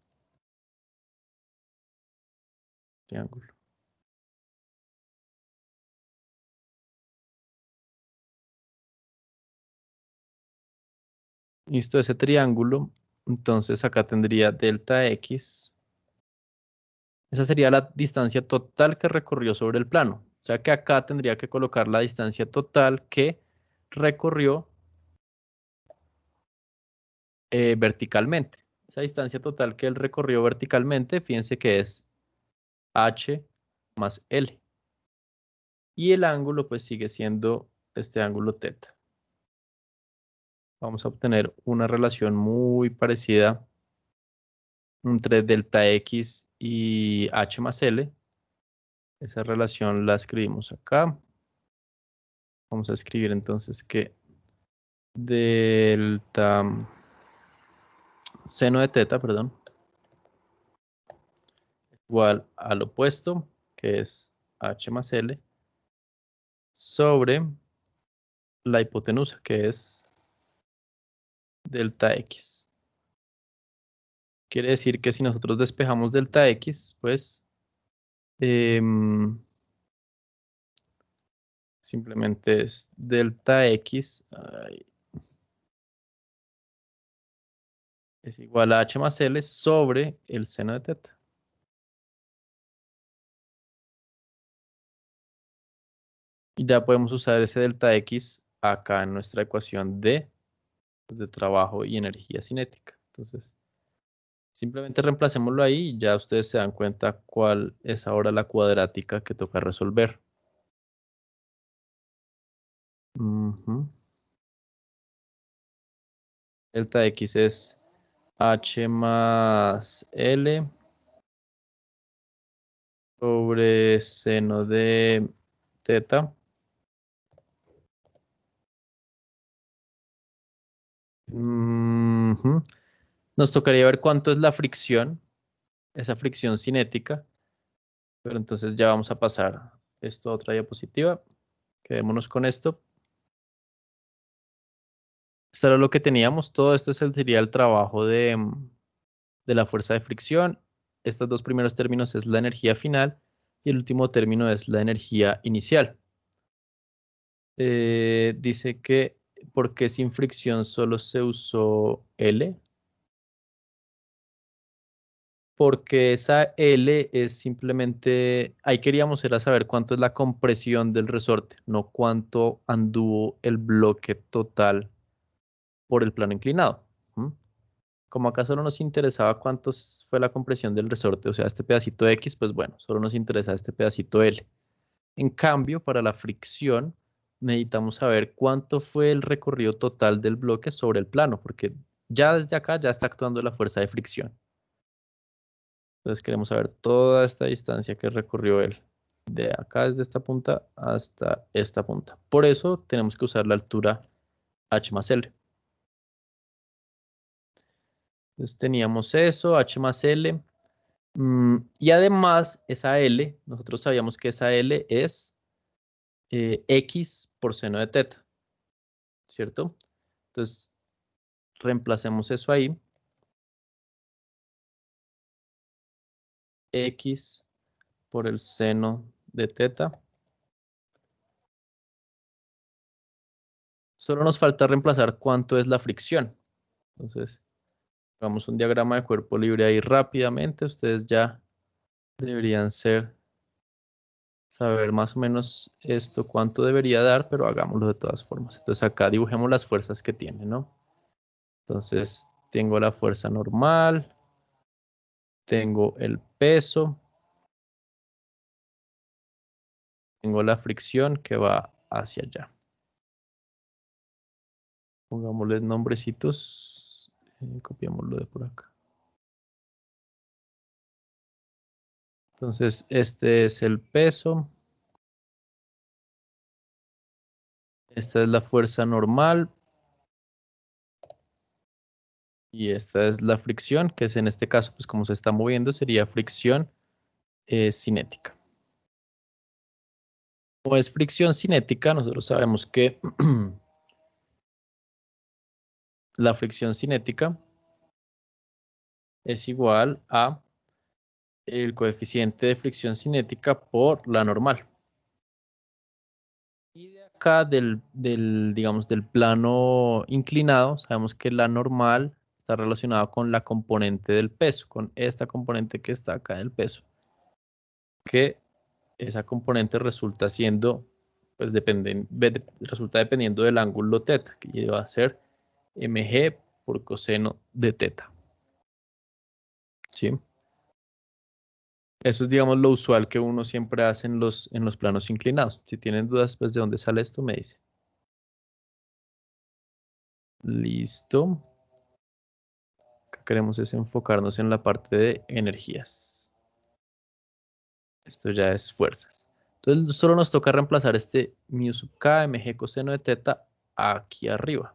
Speaker 1: Listo, ese triángulo. Entonces acá tendría delta X. Esa sería la distancia total que recorrió sobre el plano. O sea que acá tendría que colocar la distancia total que recorrió verticalmente. Esa distancia total que él recorrió verticalmente, fíjense que es h más L. Y el ángulo pues sigue siendo este ángulo θ. Vamos a obtener una relación muy parecida entre delta X y h más L. Esa relación la escribimos acá. Vamos a escribir entonces que delta seno de teta, perdón, igual al opuesto, que es h más L, sobre la hipotenusa, que es delta X. Quiere decir que si nosotros despejamos delta X, pues simplemente es delta X es igual a h más L sobre el seno de teta. Y ya podemos usar ese delta X acá en nuestra ecuación de trabajo y energía cinética. Entonces, simplemente reemplacémoslo ahí y ya ustedes se dan cuenta cuál es ahora la cuadrática que toca resolver. Delta X es h más L sobre seno de teta. Nos tocaría ver cuánto es la fricción, esa fricción cinética, pero entonces ya vamos a pasar esto a otra diapositiva. Quedémonos con esto. Esto era lo que teníamos. Todo esto sería el trabajo de la fuerza de fricción. Estos dos primeros términos es la energía final y el último término es la energía inicial. Dice que porque sin fricción solo se usó L. Porque esa L es simplemente, ahí queríamos era saber cuánto es la compresión del resorte, no cuánto anduvo el bloque total por el plano inclinado. Como acá solo nos interesaba cuánto fue la compresión del resorte, o sea, este pedacito X, pues bueno, solo nos interesa este pedacito L. En cambio, para la fricción, necesitamos saber cuánto fue el recorrido total del bloque sobre el plano, porque ya desde acá ya está actuando la fuerza de fricción. Entonces queremos saber toda esta distancia que recorrió él, de acá desde esta punta hasta esta punta. Por eso tenemos que usar la altura h más L. Entonces teníamos eso, h más L. Y además esa L, nosotros sabíamos que esa L es X por seno de teta, ¿cierto? Entonces reemplacemos eso ahí. X por el seno de teta. Solo nos falta reemplazar cuánto es la fricción. Entonces, hagamos un diagrama de cuerpo libre ahí rápidamente. Ustedes ya deberían saber más o menos esto cuánto debería dar, pero hagámoslo de todas formas. Entonces acá dibujemos las fuerzas que tiene, ¿no? Entonces tengo la fuerza normal, tengo el peso, tengo la fricción que va hacia allá. Pongámosle nombrecitos, copiémoslo de por acá. Entonces este es el peso. Esta es la fuerza normal. Y esta es la fricción, que es en este caso, pues como se está moviendo, sería fricción cinética. Como es fricción cinética, nosotros sabemos que la fricción cinética es igual a el coeficiente de fricción cinética por la normal. Y de acá digamos, del plano inclinado, sabemos que la normal está relacionada con la componente del peso, con esta componente que está acá del peso, que esa componente resulta siendo, pues resulta dependiendo del ángulo teta, que va a ser mg por coseno de teta. ¿Sí? Eso es, digamos, lo usual que uno siempre hace en los planos inclinados. Si tienen dudas, pues de dónde sale esto, me dicen. Listo. Acá queremos es enfocarnos en la parte de energías. Esto ya es fuerzas. Entonces solo nos toca reemplazar este mu sub k mg coseno de teta aquí arriba.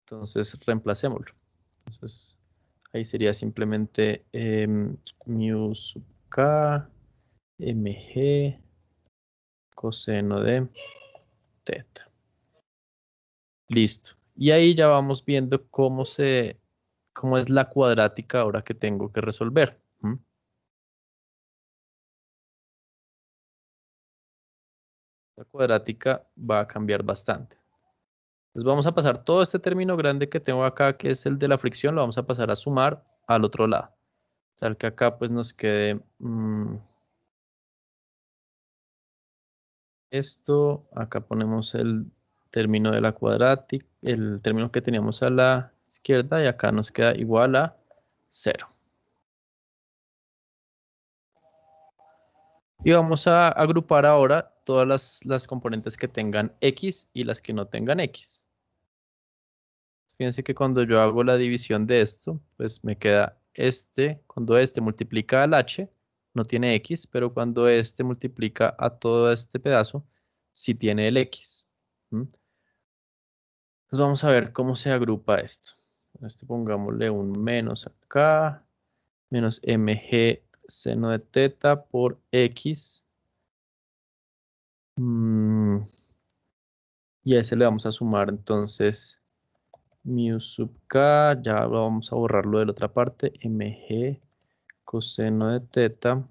Speaker 1: Entonces reemplacémoslo. Entonces ahí sería simplemente mu sub k mg coseno de teta. Listo. Y ahí ya vamos viendo cómo es la cuadrática ahora que tengo que resolver. La cuadrática va a cambiar bastante. Entonces vamos a pasar todo este término grande que tengo acá, que es el de la fricción, lo vamos a pasar a sumar al otro lado. Tal que acá pues nos quede esto, acá ponemos el término de la cuadrática, el término que teníamos a la izquierda y acá nos queda igual a 0. Y vamos a agrupar ahora todas las componentes que tengan X y las que no tengan X. Fíjense que cuando yo hago la división de esto, pues me queda cuando este multiplica al H, no tiene X, pero cuando este multiplica a todo este pedazo, sí tiene el X. Entonces vamos a ver cómo se agrupa esto. Pongámosle un menos acá, menos mg seno de teta por X. Y a ese le vamos a sumar entonces mu sub k, ya vamos a borrarlo de la otra parte, mg coseno de teta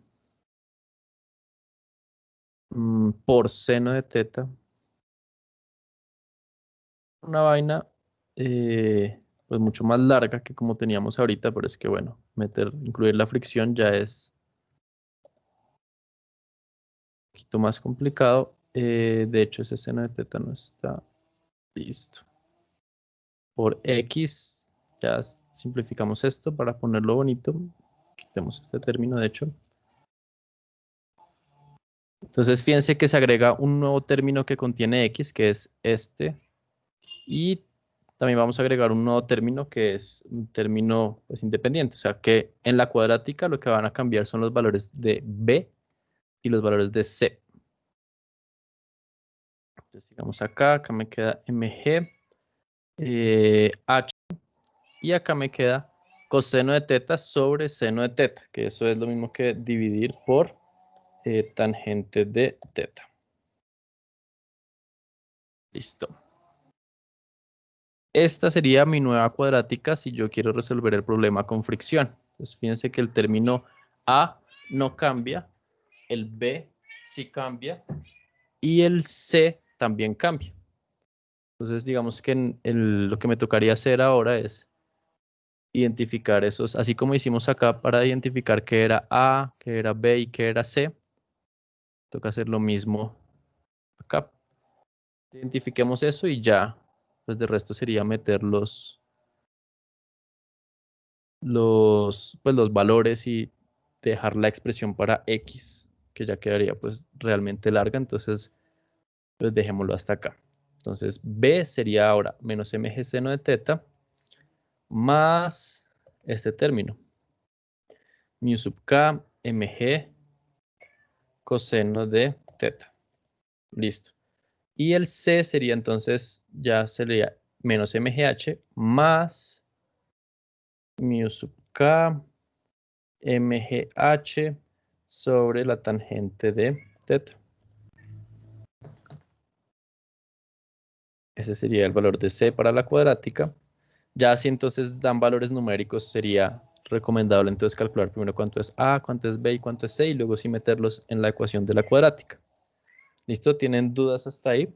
Speaker 1: por seno de teta. Una vaina pues mucho más larga que como teníamos ahorita, pero es que bueno, incluir la fricción ya es un poquito más complicado. De hecho, ese seno de teta no está listo. Por x, ya simplificamos esto para ponerlo bonito. Quitemos este término, de hecho. Entonces, fíjense que se agrega un nuevo término que contiene x, que es este. Y también vamos a agregar un nuevo término que es un término pues, independiente. O sea que en la cuadrática lo que van a cambiar son los valores de b y los valores de c. Entonces, digamos acá me queda mg, h, y acá me queda coseno de teta sobre seno de teta, que eso es lo mismo que dividir por tangente de teta. Listo. Esta sería mi nueva cuadrática si yo quiero resolver el problema con fricción. Entonces, fíjense que el término A no cambia, el B sí cambia y el C también cambia. Entonces, digamos que lo que me tocaría hacer ahora es identificar esos, así como hicimos acá para identificar qué era A, qué era B y qué era C, toca hacer lo mismo acá. Identifiquemos eso y ya, pues de resto sería meter los valores y dejar la expresión para X, que ya quedaría pues realmente larga, entonces pues dejémoslo hasta acá. Entonces B sería ahora menos mg seno de teta más este término, mu sub k mg coseno de teta. Listo. Y el C sería entonces, ya sería menos mgh más mu sub k mgh sobre la tangente de teta. Ese sería el valor de C para la cuadrática. Ya si entonces dan valores numéricos, sería recomendable entonces calcular primero cuánto es A, cuánto es B y cuánto es C, y luego sí meterlos en la ecuación de la cuadrática. ¿Listo? ¿Tienen dudas hasta ahí?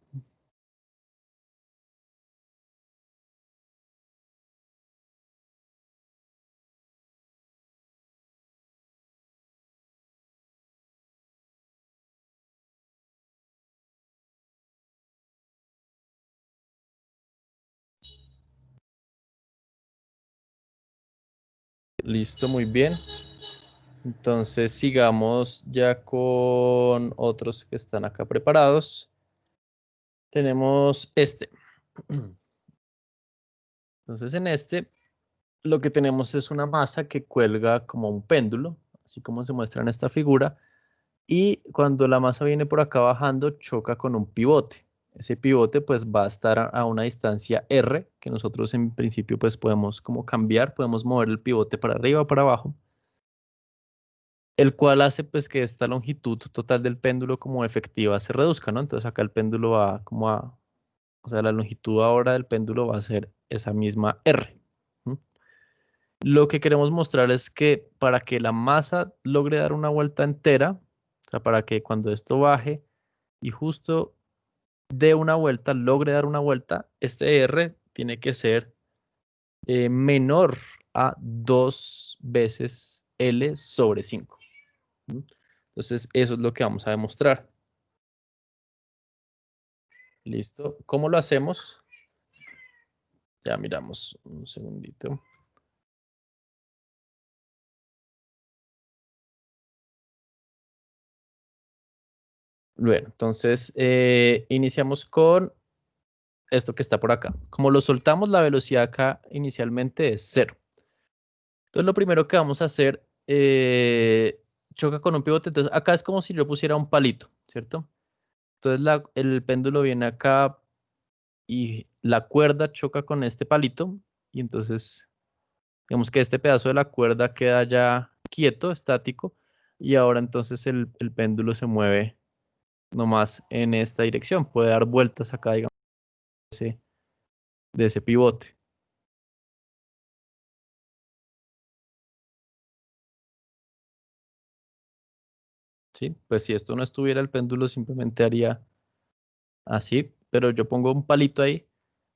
Speaker 1: Listo, muy bien. Entonces sigamos ya con otros que están acá preparados. Tenemos este. Entonces en este lo que tenemos es una masa que cuelga como un péndulo, así como se muestra en esta figura, Y cuando la masa viene por acá bajando, choca con un pivote. Ese pivote pues va a estar a una distancia R, que nosotros en principio pues podemos como cambiar, podemos mover el pivote para arriba o para abajo, el cual hace pues que esta longitud total del péndulo como efectiva se reduzca, ¿no? Entonces acá el péndulo va como a, o sea, la longitud ahora del péndulo va a ser esa misma R. ¿Mm? Lo que queremos mostrar es que para que la masa logre dar una vuelta entera, o sea, para que cuando esto baje y justo dé una vuelta, logre dar una vuelta, este R tiene que ser menor a 2 veces L sobre 5. Entonces, eso es lo que vamos a demostrar. ¿Listo? ¿Cómo lo hacemos? Ya miramos un segundito. Bueno, entonces iniciamos con esto que está por acá. Como lo soltamos, la velocidad acá inicialmente es 0. Entonces, lo primero que vamos a hacer, choca con un pivote. Entonces, acá es como si yo pusiera un palito, ¿cierto? Entonces, el péndulo viene acá y la cuerda choca con este palito. Y entonces, digamos que este pedazo de la cuerda queda ya quieto, estático. Y ahora entonces el péndulo se mueve nomás en esta dirección. Puede dar vueltas acá, digamos, de ese pivote. ¿Sí? Pues si esto no estuviera, el péndulo simplemente haría así, pero yo pongo un palito ahí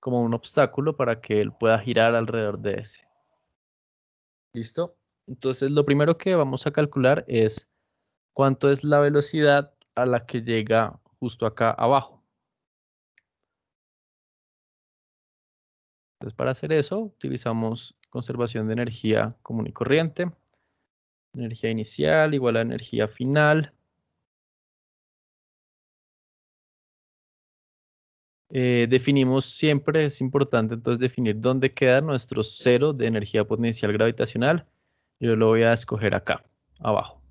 Speaker 1: como un obstáculo para que él pueda girar alrededor de ese. ¿Listo? Entonces lo primero que vamos a calcular es cuánto es la velocidad a la que llega justo acá abajo. Entonces para hacer eso utilizamos conservación de energía común y corriente. Energía inicial igual a energía final. Definimos siempre, es importante entonces definir dónde queda nuestro cero de energía potencial gravitacional. Yo lo voy a escoger acá, abajo.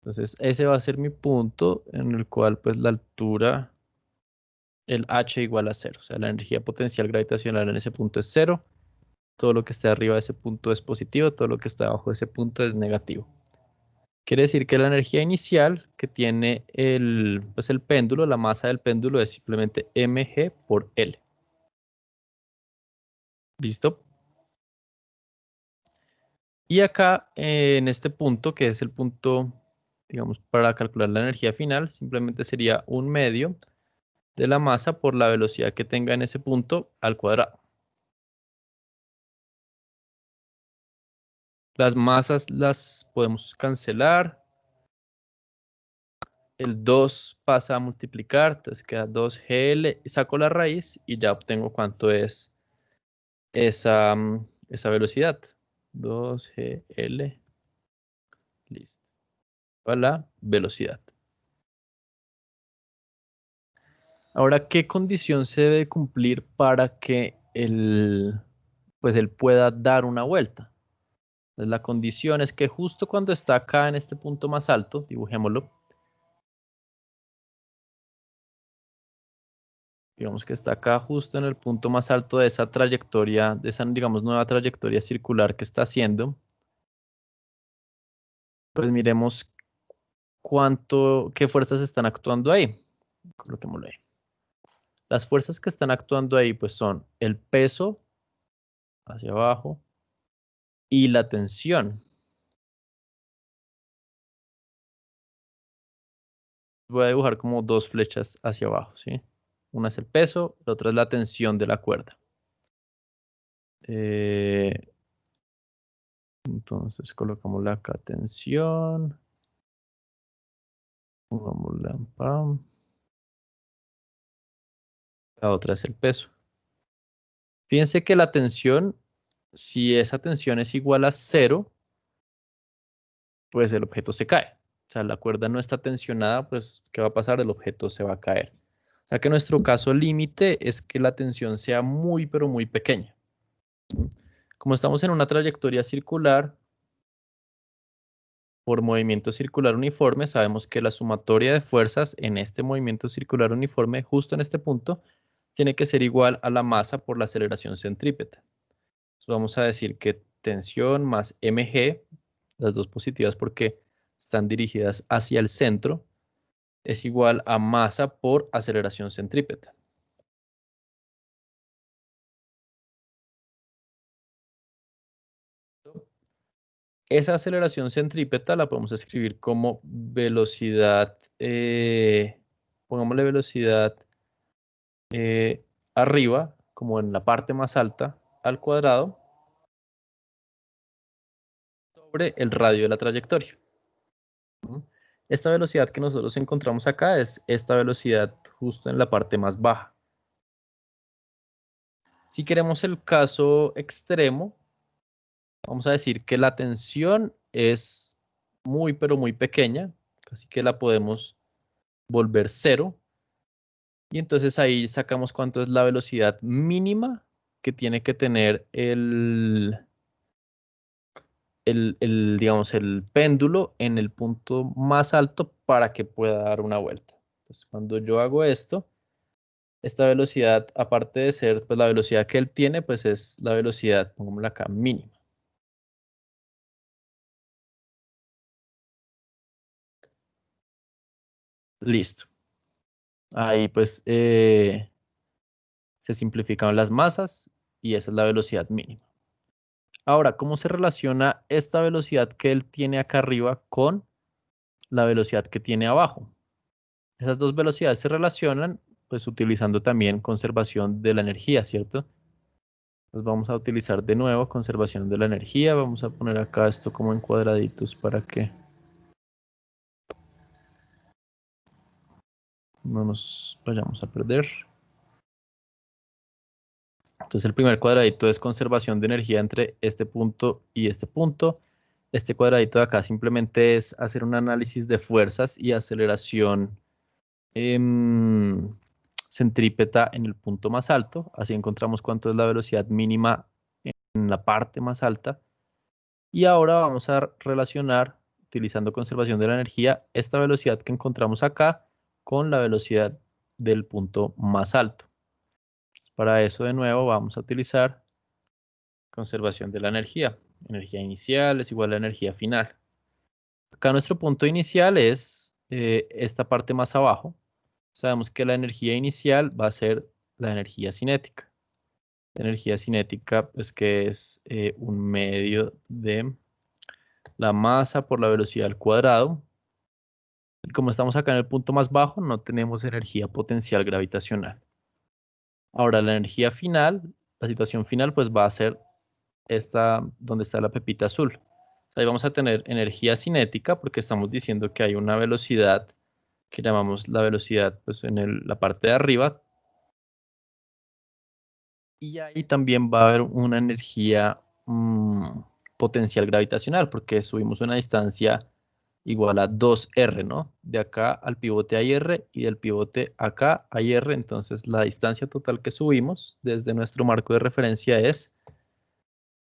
Speaker 1: Entonces ese va a ser mi punto en el cual pues la altura, el h igual a 0. O sea, la energía potencial gravitacional en ese punto es 0. Todo lo que esté arriba de ese punto es positivo, todo lo que está abajo de ese punto es negativo. Quiere decir que la energía inicial que tiene pues el péndulo, la masa del péndulo es simplemente mg por L. ¿Listo? Y acá en este punto, que es el punto, digamos, para calcular la energía final, simplemente sería un medio de la masa por la velocidad que tenga en ese punto al cuadrado. Las masas las podemos cancelar. El 2 pasa a multiplicar, entonces queda 2GL. Saco la raíz y ya obtengo cuánto es esa velocidad. 2GL. Listo. Para la velocidad. Ahora, ¿qué condición se debe cumplir para que pues él pueda dar una vuelta? Pues la condición es que justo cuando está acá en este punto más alto, dibujémoslo, digamos que está acá justo en el punto más alto de esa trayectoria, de esa, digamos, nueva trayectoria circular que está haciendo, pues miremos qué fuerzas están actuando ahí. Coloquémoslo ahí. Las fuerzas que están actuando ahí, pues son el peso hacia abajo y la tensión. Voy a dibujar como dos flechas hacia abajo, ¿sí? Una es el peso, la otra es la tensión de la cuerda. Eh, entonces colocamos acá tensión. Pongámosla pam. La otra es el peso. Fíjense que la tensión, si esa tensión es igual a 0, pues el objeto se cae. O sea, la cuerda no está tensionada, pues ¿qué va a pasar? El objeto se va a caer. O sea que nuestro caso límite es que la tensión sea muy, pero muy pequeña. Como estamos en una trayectoria circular, por movimiento circular uniforme, sabemos que la sumatoria de fuerzas en este movimiento circular uniforme, justo en este punto, tiene que ser igual a la masa por la aceleración centrípeta. Entonces vamos a decir que tensión más mg, las dos positivas porque están dirigidas hacia el centro, es igual a masa por aceleración centrípeta. Esa aceleración centrípeta la podemos escribir como velocidad, pongámosle velocidad arriba, como en la parte más alta, al cuadrado, sobre el radio de la trayectoria. Esta velocidad que nosotros encontramos acá es esta velocidad justo en la parte más baja. Si queremos el caso extremo, vamos a decir que la tensión es muy, pero muy pequeña, así que la podemos volver cero. Y entonces ahí sacamos cuánto es la velocidad mínima que tiene que tener digamos, el péndulo en el punto más alto para que pueda dar una vuelta. Entonces, cuando yo hago esto, esta velocidad, aparte de ser pues, la velocidad que él tiene, pues es la velocidad, pongámosla acá, mínima. Listo. Ahí pues se simplifican las masas y esa es la velocidad mínima. Ahora, ¿cómo se relaciona esta velocidad que él tiene acá arriba con la velocidad que tiene abajo? Esas dos velocidades se relacionan pues utilizando también conservación de la energía, ¿cierto? Entonces vamos a utilizar de nuevo conservación de la energía. Vamos a poner acá esto como en cuadraditos para que no nos vayamos a perder. Entonces el primer cuadradito es conservación de energía entre este punto y este punto. Este cuadradito de acá simplemente es hacer un análisis de fuerzas y aceleración centrípeta en el punto más alto. Así encontramos cuánto es la velocidad mínima en la parte más alta. Y ahora vamos a relacionar, utilizando conservación de la energía, esta velocidad que encontramos acá con la velocidad del punto más alto. Para eso, de nuevo, vamos a utilizar conservación de la energía. Energía inicial es igual a energía final. Acá nuestro punto inicial es esta parte más abajo. Sabemos que la energía inicial va a ser la energía cinética. La energía cinética, pues que es un medio de la masa por la velocidad al cuadrado. Y como estamos acá en el punto más bajo, no tenemos energía potencial gravitacional. Ahora, la energía final, la situación final, pues va a ser esta, donde está la pepita azul. Ahí vamos a tener energía cinética, porque estamos diciendo que hay una velocidad que llamamos la velocidad pues, en la parte de arriba. Y ahí también va a haber una energía potencial gravitacional, porque subimos una distancia igual a 2R, ¿no? De acá al pivote hay R y del pivote acá hay R, entonces la distancia total que subimos desde nuestro marco de referencia es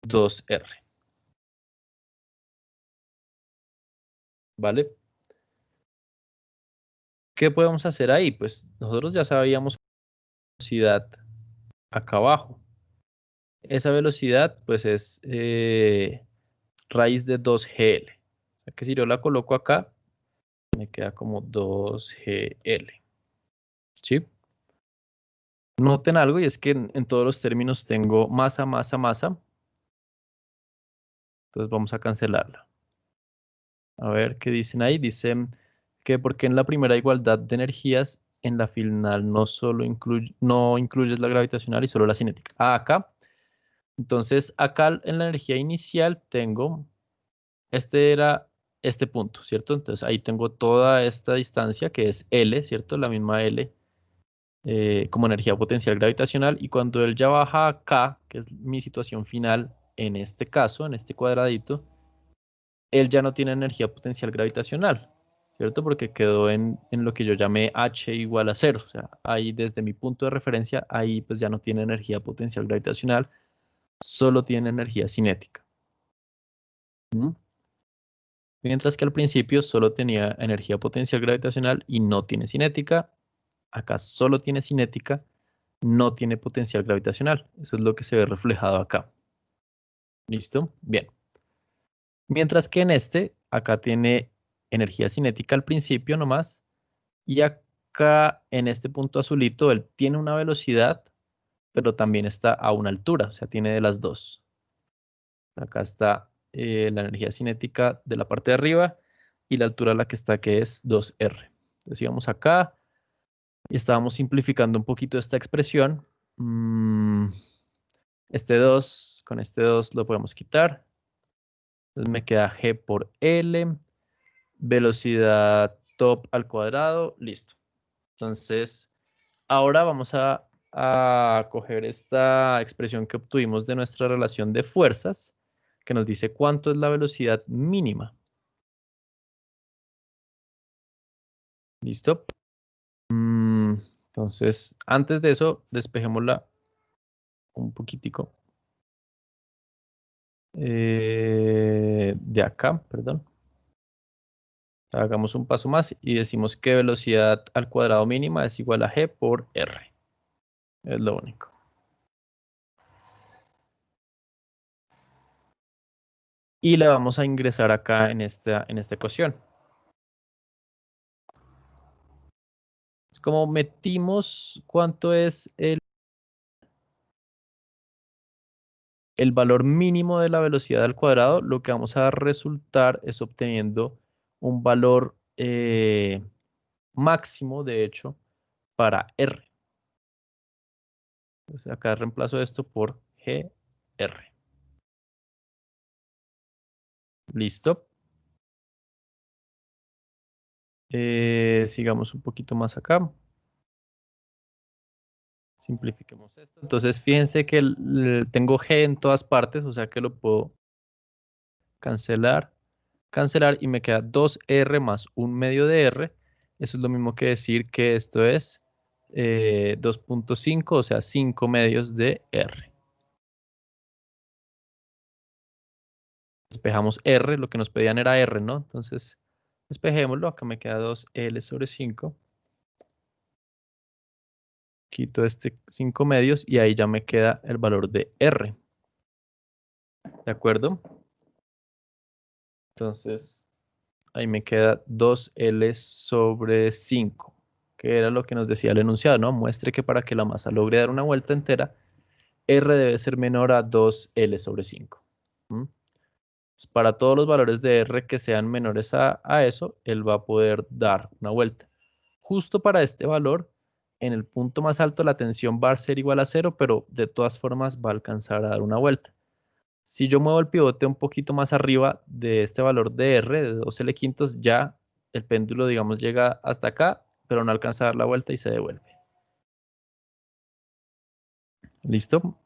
Speaker 1: 2R. ¿Vale? ¿Qué podemos hacer ahí? Pues nosotros ya sabíamos velocidad acá abajo. Esa velocidad pues es raíz de 2GL. O sea que si yo la coloco acá, me queda como 2GL. ¿Sí? Noten algo y es que en todos los términos tengo masa, masa, masa. Entonces vamos a cancelarla. A ver qué dicen ahí. Dicen que porque en la primera igualdad de energías, en la final no incluyes la gravitacional y solo la cinética. Ah, acá. Entonces acá en la energía inicial tengo, este era este punto, ¿cierto? Entonces ahí tengo toda esta distancia que es L, ¿cierto? La misma L como energía potencial gravitacional. Y cuando él ya baja acá, que es mi situación final en este caso, en este cuadradito, él ya no tiene energía potencial gravitacional, ¿cierto? Porque quedó en lo que yo llamé H igual a 0. O sea, ahí desde mi punto de referencia, ahí pues ya no tiene energía potencial gravitacional, solo tiene energía cinética. ¿Mm? Mientras que al principio solo tenía energía potencial gravitacional y no tiene cinética. Acá solo tiene cinética, no tiene potencial gravitacional. Eso es lo que se ve reflejado acá. ¿Listo? Bien. Mientras que en este, acá tiene energía cinética al principio nomás. Y acá en este punto azulito, él tiene una velocidad, pero también está a una altura. O sea, tiene de las dos. Acá está la energía cinética de la parte de arriba y la altura a la que está, que es 2R. Entonces íbamos acá y estábamos simplificando un poquito esta expresión. Este 2, con este 2 lo podemos quitar. Entonces me queda G por L, velocidad top al cuadrado, listo. Entonces, ahora vamos a coger esta expresión que obtuvimos de nuestra relación de fuerzas, que nos dice cuánto es la velocidad mínima. ¿Listo? Entonces, antes de eso, despejémosla un poquitico. De acá, perdón. Hagamos un paso más y decimos que velocidad al cuadrado mínima es igual a G por R. Es lo único. Y la vamos a ingresar acá en esta ecuación. Como metimos cuánto es el valor mínimo de la velocidad al cuadrado, lo que vamos a resultar es obteniendo un valor máximo, de hecho, para R. Entonces acá reemplazo esto por GR. ¿Listo? Sigamos un poquito más acá. Simplifiquemos esto. Entonces, fíjense que tengo G en todas partes, o sea que lo puedo cancelar, cancelar y me queda 2R más 1/2 de R. Eso es lo mismo que decir que esto es 2.5, o sea, 5/2 de R. Despejamos R, lo que nos pedían era R, ¿no? Entonces, despejémoslo. Acá me queda 2L sobre 5. Quito este 5/2 y ahí ya me queda el valor de R. ¿De acuerdo? Entonces, ahí me queda 2L sobre 5, que era lo que nos decía el enunciado, ¿no? Muestre que para que la masa logre dar una vuelta entera, R debe ser menor a 2L sobre 5. Para todos los valores de R que sean menores a eso, él va a poder dar una vuelta. Justo para este valor, en el punto más alto la tensión va a ser igual a 0, pero de todas formas va a alcanzar a dar una vuelta. Si yo muevo el pivote un poquito más arriba de este valor de R, de 2L quintos, ya el péndulo, digamos, llega hasta acá, pero no alcanza a dar la vuelta y se devuelve. ¿Listo?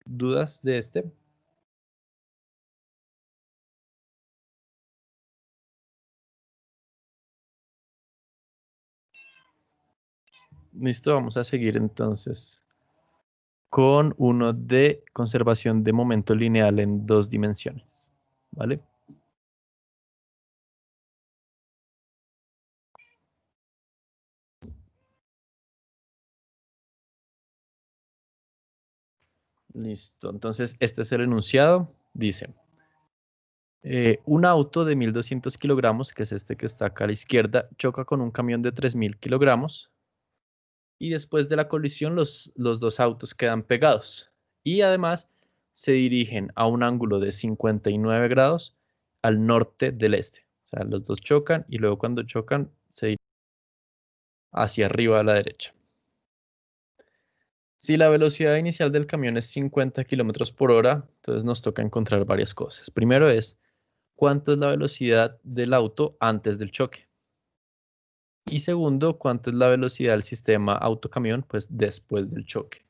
Speaker 1: ¿Dudas de este? Listo, vamos a seguir entonces con uno de conservación de momento lineal en 2 dimensiones. ¿Vale? Listo, entonces este es el enunciado. Dice, un auto de 1.200 kilogramos, que es este que está acá a la izquierda, choca con un camión de 3.000 kilogramos. Y después de la colisión los dos autos quedan pegados y además se dirigen a un ángulo de 59 grados al norte del este. O sea, los dos chocan y luego cuando chocan se dirigen hacia arriba a la derecha. Si la velocidad inicial del camión es 50 kilómetros por hora, entonces nos toca encontrar varias cosas. Primero es cuánto es la velocidad del auto antes del choque. Y segundo, cuánto es la velocidad del sistema autocamión pues después del choque.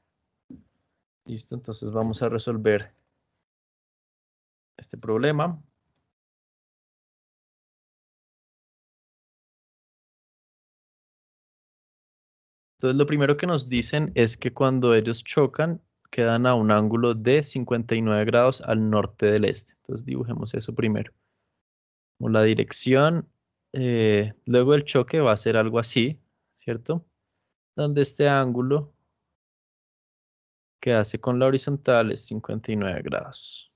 Speaker 1: Listo, entonces vamos a resolver este problema. Entonces, lo primero que nos dicen es que cuando ellos chocan, quedan a un ángulo de 59 grados al norte del este. Entonces, dibujemos eso primero. O la dirección, luego el choque va a ser algo así, ¿cierto? Donde este ángulo que hace con la horizontal es 59 grados.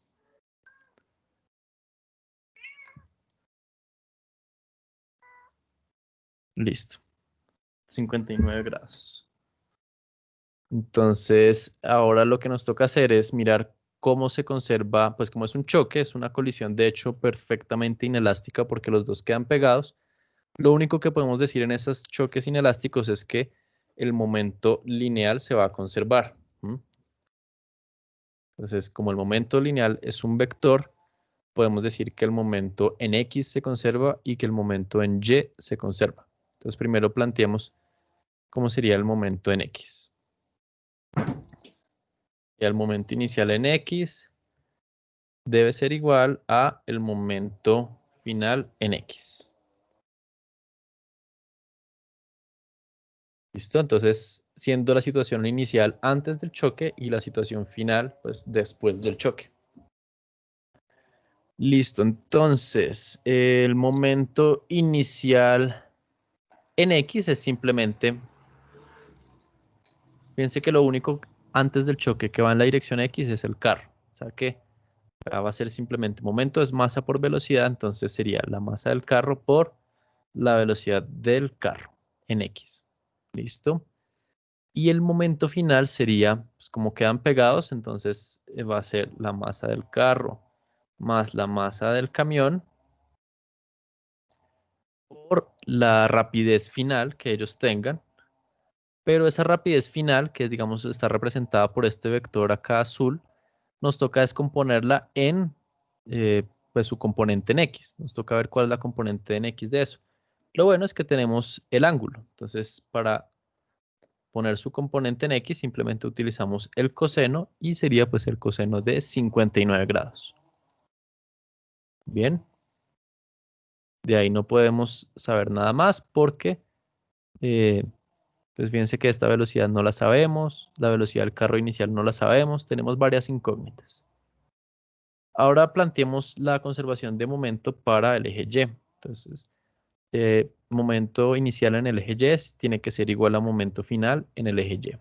Speaker 1: Listo. 59 grados. Entonces, ahora lo que nos toca hacer es mirar cómo se conserva, pues como es un choque, es una colisión de hecho perfectamente inelástica porque los dos quedan pegados. Lo único que podemos decir en esos choques inelásticos es que el momento lineal se va a conservar. Entonces, como el momento lineal es un vector, podemos decir que el momento en X se conserva y que el momento en Y se conserva. Entonces, primero planteamos cómo sería el momento en X. Y el momento inicial en X debe ser igual a el momento final en X. ¿Listo? Entonces, siendo la situación inicial antes del choque y la situación final, pues después del choque. Listo, entonces, el momento inicial en X es simplemente, fíjense que lo único antes del choque que va en la dirección X es el carro. O sea que acá va a ser simplemente momento es masa por velocidad, entonces sería la masa del carro por la velocidad del carro en X. ¿Listo? Y el momento final sería, pues como quedan pegados, entonces va a ser la masa del carro más la masa del camión por la rapidez final que ellos tengan. Pero esa rapidez final, que digamos está representada por este vector acá azul, nos toca descomponerla en pues su componente en X. Nos toca ver cuál es la componente en X de eso. Lo bueno es que tenemos el ángulo. Entonces, para poner su componente en X, simplemente utilizamos el coseno y sería pues el coseno de 59 grados. Bien. De ahí no podemos saber nada más porque, pues fíjense que esta velocidad no la sabemos, la velocidad del carro inicial no la sabemos, tenemos varias incógnitas. Ahora planteemos la conservación de momento para el eje Y. Entonces, momento inicial en el eje Y tiene que ser igual a momento final en el eje Y.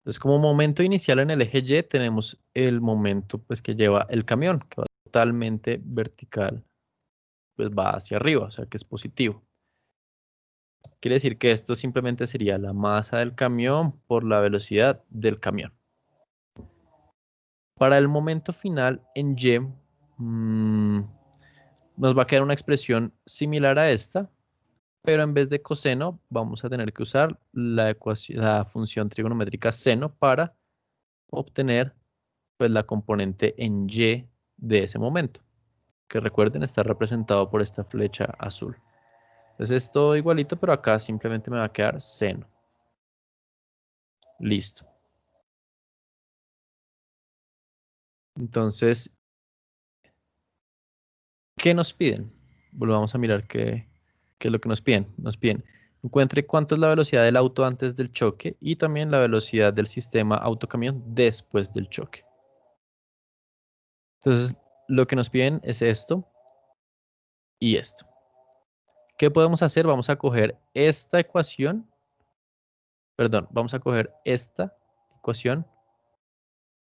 Speaker 1: Entonces, como momento inicial en el eje Y tenemos el momento pues, que lleva el camión, que va totalmente vertical, pues va hacia arriba, o sea que es positivo. Quiere decir que esto simplemente sería la masa del camión por la velocidad del camión. Para el momento final en Y, nos va a quedar una expresión similar a esta, pero en vez de coseno vamos a tener que usar la función trigonométrica seno para obtener pues, la componente en Y de ese momento, que recuerden está representado por esta flecha azul. Entonces es todo igualito, pero acá simplemente me va a quedar seno. Listo. Entonces, ¿qué nos piden? Volvamos a mirar qué es lo que nos piden. Nos piden, encuentre cuánto es la velocidad del auto antes del choque y también la velocidad del sistema autocamión después del choque. Entonces, lo que nos piden es esto y esto. ¿Qué podemos hacer? Vamos a coger esta ecuación, perdón, vamos a coger esta ecuación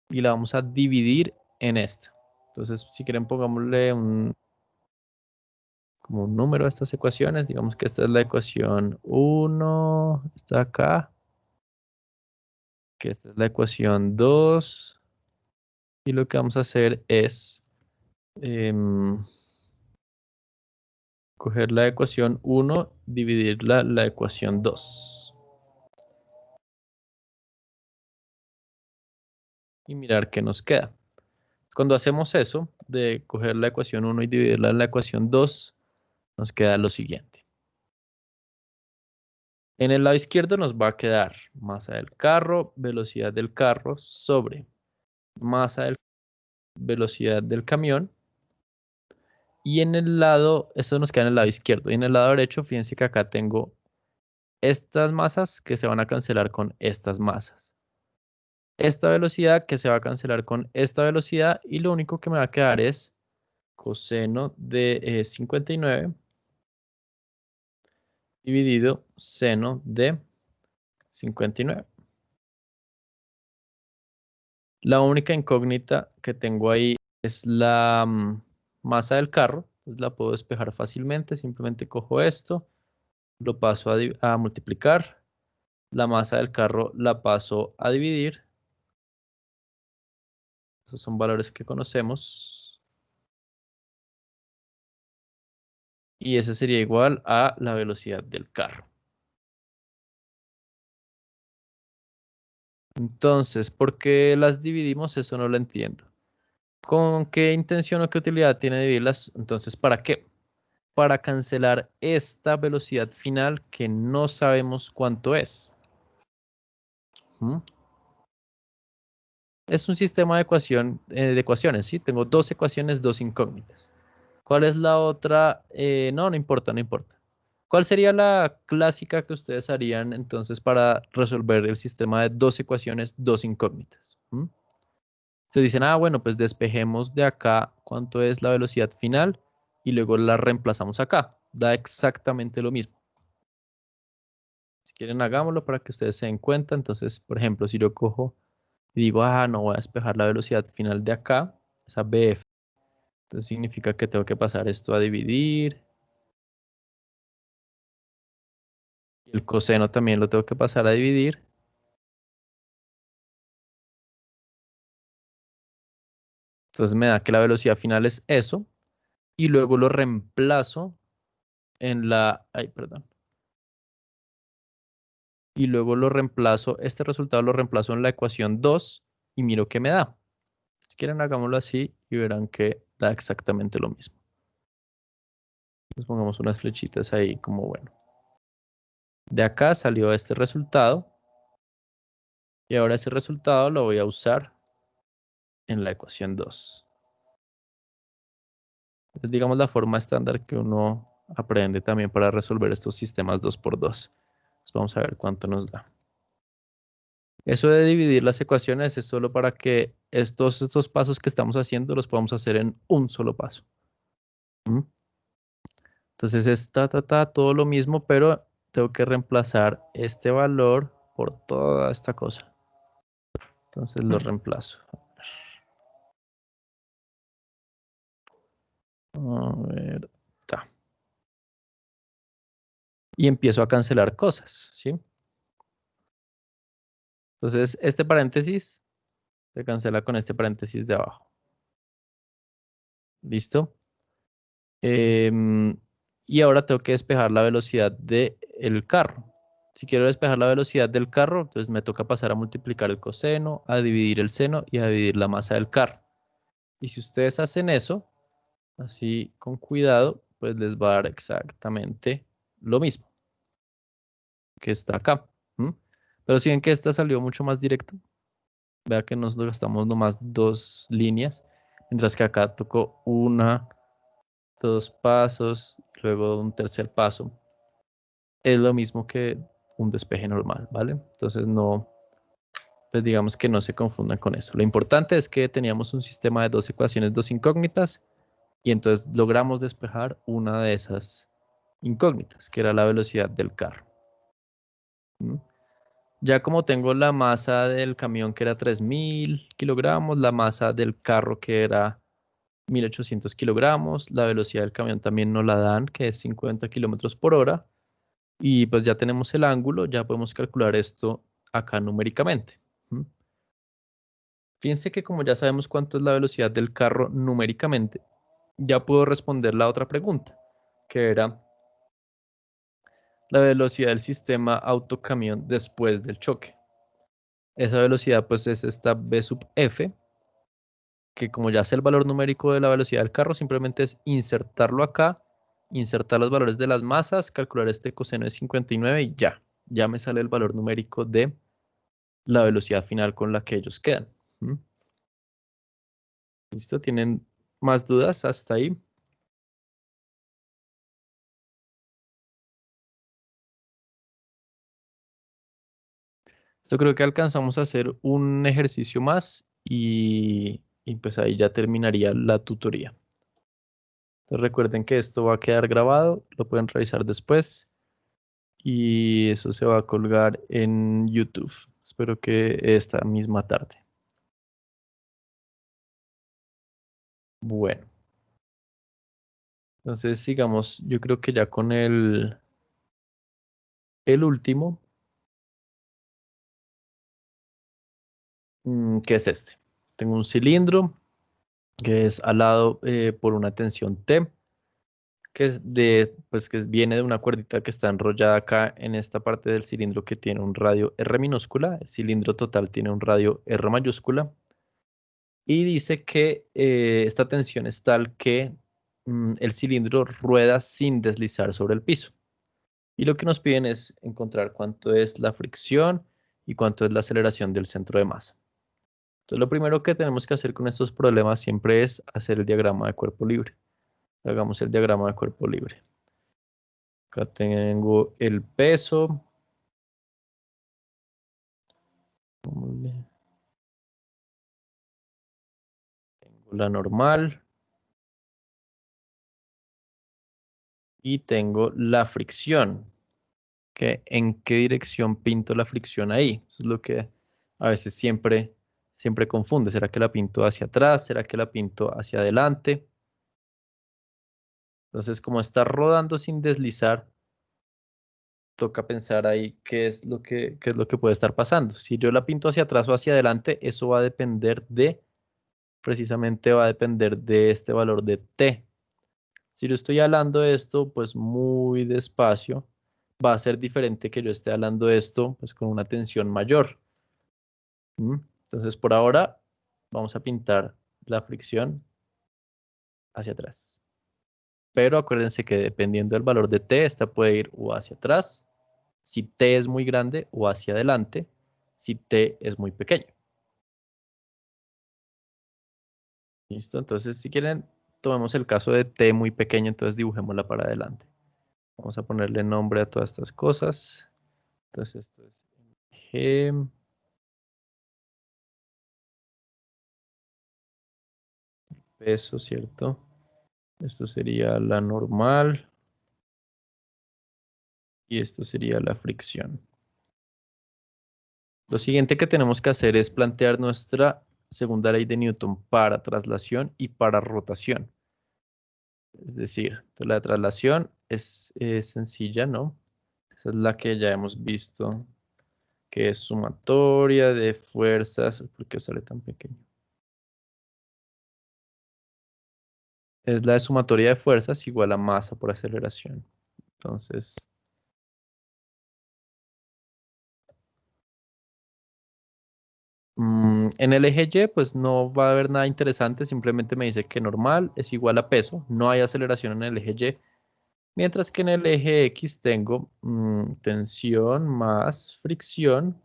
Speaker 1: y la vamos a dividir en esta. Entonces, si quieren, pongámosle como un número a estas ecuaciones. Digamos que esta es la ecuación 1, está acá. Que esta es la ecuación 2. Y lo que vamos a hacer es coger la ecuación 1, dividirla la ecuación 2. Y mirar qué nos queda. Cuando hacemos eso, de coger la ecuación 1 y dividirla en la ecuación 2, nos queda lo siguiente. En el lado izquierdo nos va a quedar masa del carro, velocidad del carro sobre masa del velocidad del camión. Y en el lado, eso nos queda en el lado izquierdo. Y en el lado derecho, fíjense que acá tengo estas masas que se van a cancelar con estas masas. esta velocidad que se va a cancelar con esta velocidad y lo único que me va a quedar es coseno de 59 dividido seno de 59. La única incógnita que tengo ahí es la masa del carro. Entonces la puedo despejar fácilmente. Simplemente cojo esto, lo paso a multiplicar. La masa del carro la paso a dividir. Esos son valores que conocemos. Y ese sería igual a la velocidad del carro. Entonces, ¿por qué las dividimos? Eso no lo entiendo. ¿Con qué intención o qué utilidad tiene dividirlas? Entonces, ¿para qué? Para cancelar esta velocidad final que no sabemos cuánto es. ¿Mm? Es un sistema de ecuaciones, ¿sí? Tengo dos ecuaciones, dos incógnitas. ¿Cuál es la otra? No, no importa, no importa. ¿Cuál sería la clásica que ustedes harían entonces para resolver el sistema de dos ecuaciones, dos incógnitas? ¿Mm? Se dicen, ah, bueno, pues despejemos de acá cuánto es la velocidad final y luego la reemplazamos acá. Da exactamente lo mismo. Si quieren, hagámoslo para que ustedes se den cuenta. Entonces, por ejemplo, si yo cojo y digo, ah, no voy a despejar la velocidad final de acá, esa BF. Entonces significa que tengo que pasar esto a dividir. Y el coseno también lo tengo que pasar a dividir. Entonces me da que la velocidad final es eso. Y luego lo reemplazo en la... Ay, perdón. Y luego lo reemplazo, este resultado lo reemplazo en la ecuación 2 y miro qué me da. Si quieren, hagámoslo así y verán que da exactamente lo mismo. Les pongamos unas flechitas ahí como bueno. De acá salió este resultado y ahora ese resultado lo voy a usar en la ecuación 2. Es, digamos, la forma estándar que uno aprende también para resolver estos sistemas 2×2. Entonces vamos a ver cuánto nos da. Eso de dividir las ecuaciones es solo para que estos pasos que estamos haciendo los podamos hacer en un solo paso. ¿Mm? Entonces es todo lo mismo, pero tengo que reemplazar este valor por toda esta cosa. Entonces lo reemplazo. A ver, ta. Y empiezo a cancelar cosas, ¿sí? Entonces este paréntesis se cancela con este paréntesis de abajo. ¿Listo? Y ahora tengo que despejar la velocidad del carro. Si quiero despejar la velocidad del carro, entonces me toca pasar a multiplicar el coseno, a dividir el seno y a dividir la masa del carro. Y si ustedes hacen eso, así con cuidado, pues les va a dar exactamente lo mismo que está acá. ¿M? Pero si ven que esta salió mucho más directo, vea que nos gastamos nomás dos líneas, mientras que acá tocó una, dos pasos, luego un tercer paso. Es lo mismo que un despeje normal, ¿vale? Entonces no, pues digamos que no se confundan con eso. Lo importante es que teníamos un sistema de dos ecuaciones, dos incógnitas, y entonces logramos despejar una de esas incógnitas, que era la velocidad del carro. ¿Mm? Ya como tengo la masa del camión que era 3000 kilogramos, la masa del carro que era 1800 kilogramos, la velocidad del camión también nos la dan, que es 50 kilómetros por hora, y pues ya tenemos el ángulo, ya podemos calcular esto acá numéricamente. ¿Mm? Fíjense que como ya sabemos cuánto es la velocidad del carro numéricamente, ya puedo responder la otra pregunta, que era la velocidad del sistema autocamión después del choque. Esa velocidad pues es esta v sub f, que como ya sé el valor numérico de la velocidad del carro, simplemente es insertarlo acá, insertar los valores de las masas, calcular este coseno de 59 y ya me sale el valor numérico de la velocidad final con la que ellos quedan. ¿Mm? ¿Listo? ¿Tienen más dudas hasta ahí? Esto creo que alcanzamos a hacer un ejercicio más y pues ahí ya terminaría la tutoría. Entonces recuerden que esto va a quedar grabado, lo pueden revisar después y eso se va a colgar en YouTube. Espero que esta misma tarde. Bueno, entonces sigamos, yo creo que ya con el último, que es este. Tengo un cilindro que es alado por una tensión T, que es pues que viene de una cuerdita que está enrollada acá en esta parte del cilindro que tiene un radio R minúscula. El cilindro total tiene un radio R mayúscula. Y dice que esta tensión es tal que el cilindro rueda sin deslizar sobre el piso. Y lo que nos piden es encontrar cuánto es la fricción y cuánto es la aceleración del centro de masa. Entonces, lo primero que tenemos que hacer con estos problemas siempre es hacer el diagrama de cuerpo libre. Hagamos el diagrama de cuerpo libre. Acá tengo el peso. Tengo la normal. Y tengo la fricción. ¿En qué dirección pinto la fricción ahí? Eso es lo que a veces siempre confunde. ¿Será que la pinto hacia atrás? ¿Será que la pinto hacia adelante? Entonces, como está rodando sin deslizar, toca pensar ahí qué es lo que puede estar pasando. Si yo la pinto hacia atrás o hacia adelante, eso va a depender precisamente va a depender de este valor de T. Si yo estoy hablando esto, pues muy despacio, va a ser diferente que yo esté hablando esto, pues con una tensión mayor. Entonces, por ahora, vamos a pintar la fricción hacia atrás. Pero acuérdense que dependiendo del valor de T, esta puede ir o hacia atrás, si T es muy grande, o hacia adelante, si T es muy pequeño. ¿Listo? Entonces, si quieren, tomemos el caso de T muy pequeño, entonces dibujémosla para adelante. Vamos a ponerle nombre a todas estas cosas. Entonces, esto es G. Peso, ¿cierto? Esto sería la normal. Y esto sería la fricción. Lo siguiente que tenemos que hacer es plantear nuestra segunda ley de Newton para traslación y para rotación. Es decir, la de traslación es sencilla, ¿no? Esa es la que ya hemos visto, que es sumatoria de fuerzas. ¿Por qué sale tan pequeño? Es la de sumatoria de fuerzas igual a masa por aceleración. Entonces, en el eje Y, pues no va a haber nada interesante, simplemente me dice que normal es igual a peso, no hay aceleración en el eje Y, mientras que en el eje X tengo tensión más fricción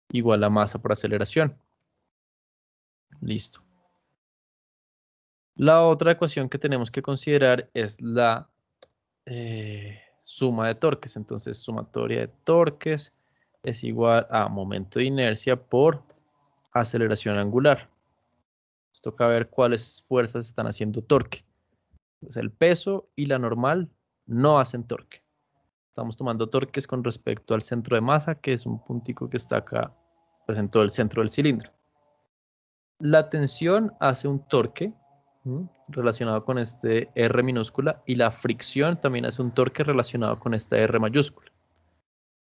Speaker 1: igual a masa por aceleración. Listo. La otra ecuación que tenemos que considerar es la suma de torques. Entonces, sumatoria de torques es igual a momento de inercia por aceleración angular. Nos toca ver cuáles fuerzas están haciendo torque. Entonces, el peso y la normal no hacen torque. Estamos tomando torques con respecto al centro de masa, que es un puntico que está acá, pues en todo el centro del cilindro. La tensión hace un torque relacionado con este R minúscula y la fricción también hace un torque relacionado con esta R mayúscula.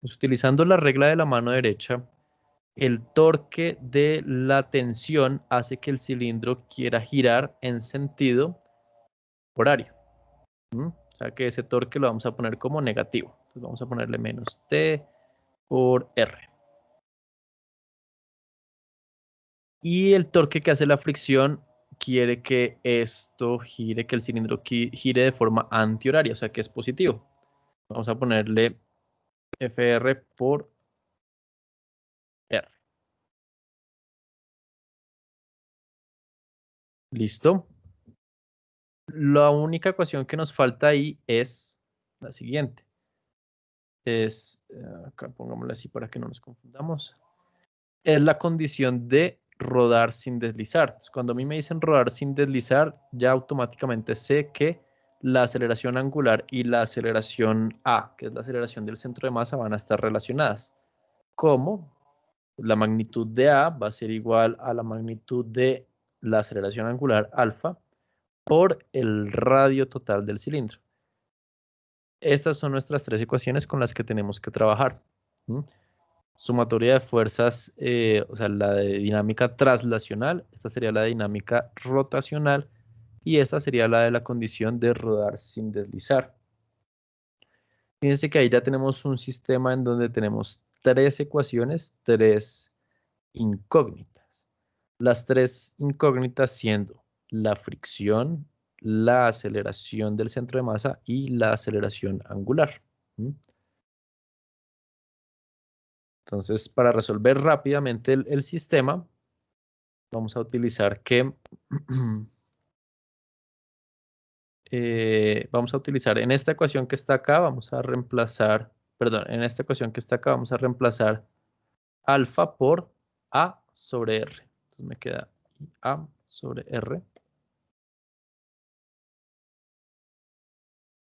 Speaker 1: Pues, utilizando la regla de la mano derecha, el torque de la tensión hace que el cilindro quiera girar en sentido horario. O sea que ese torque lo vamos a poner como negativo. Entonces vamos a ponerle menos T por R. Y el torque que hace la fricción quiere que esto gire, que el cilindro gire de forma antihoraria, o sea que es positivo. Vamos a ponerle FR por R. ¿Listo? La única ecuación que nos falta ahí es la siguiente. Acá pongámosla así para que no nos confundamos. es la condición de rodar sin deslizar. Cuando a mí me dicen rodar sin deslizar, ya automáticamente sé que la aceleración angular y la aceleración A, que es la aceleración del centro de masa, van a estar relacionadas. ¿Cómo? La magnitud de A va a ser igual a la magnitud de la aceleración angular alfa por el radio total del cilindro. Estas son nuestras tres ecuaciones con las que tenemos que trabajar. Sumatoria de fuerzas, o sea, la de dinámica traslacional, esta sería la dinámica rotacional y esta sería la de la condición de rodar sin deslizar. Fíjense que ahí ya tenemos un sistema en donde tenemos tres ecuaciones, tres incógnitas. Las tres incógnitas siendo la fricción, la aceleración del centro de masa y la aceleración angular. Entonces, para resolver rápidamente el sistema, vamos a utilizar que vamos a utilizar en esta ecuación que está acá, vamos a reemplazar, perdón, en esta ecuación que está acá vamos a reemplazar alfa por A sobre R. Entonces me queda A sobre R.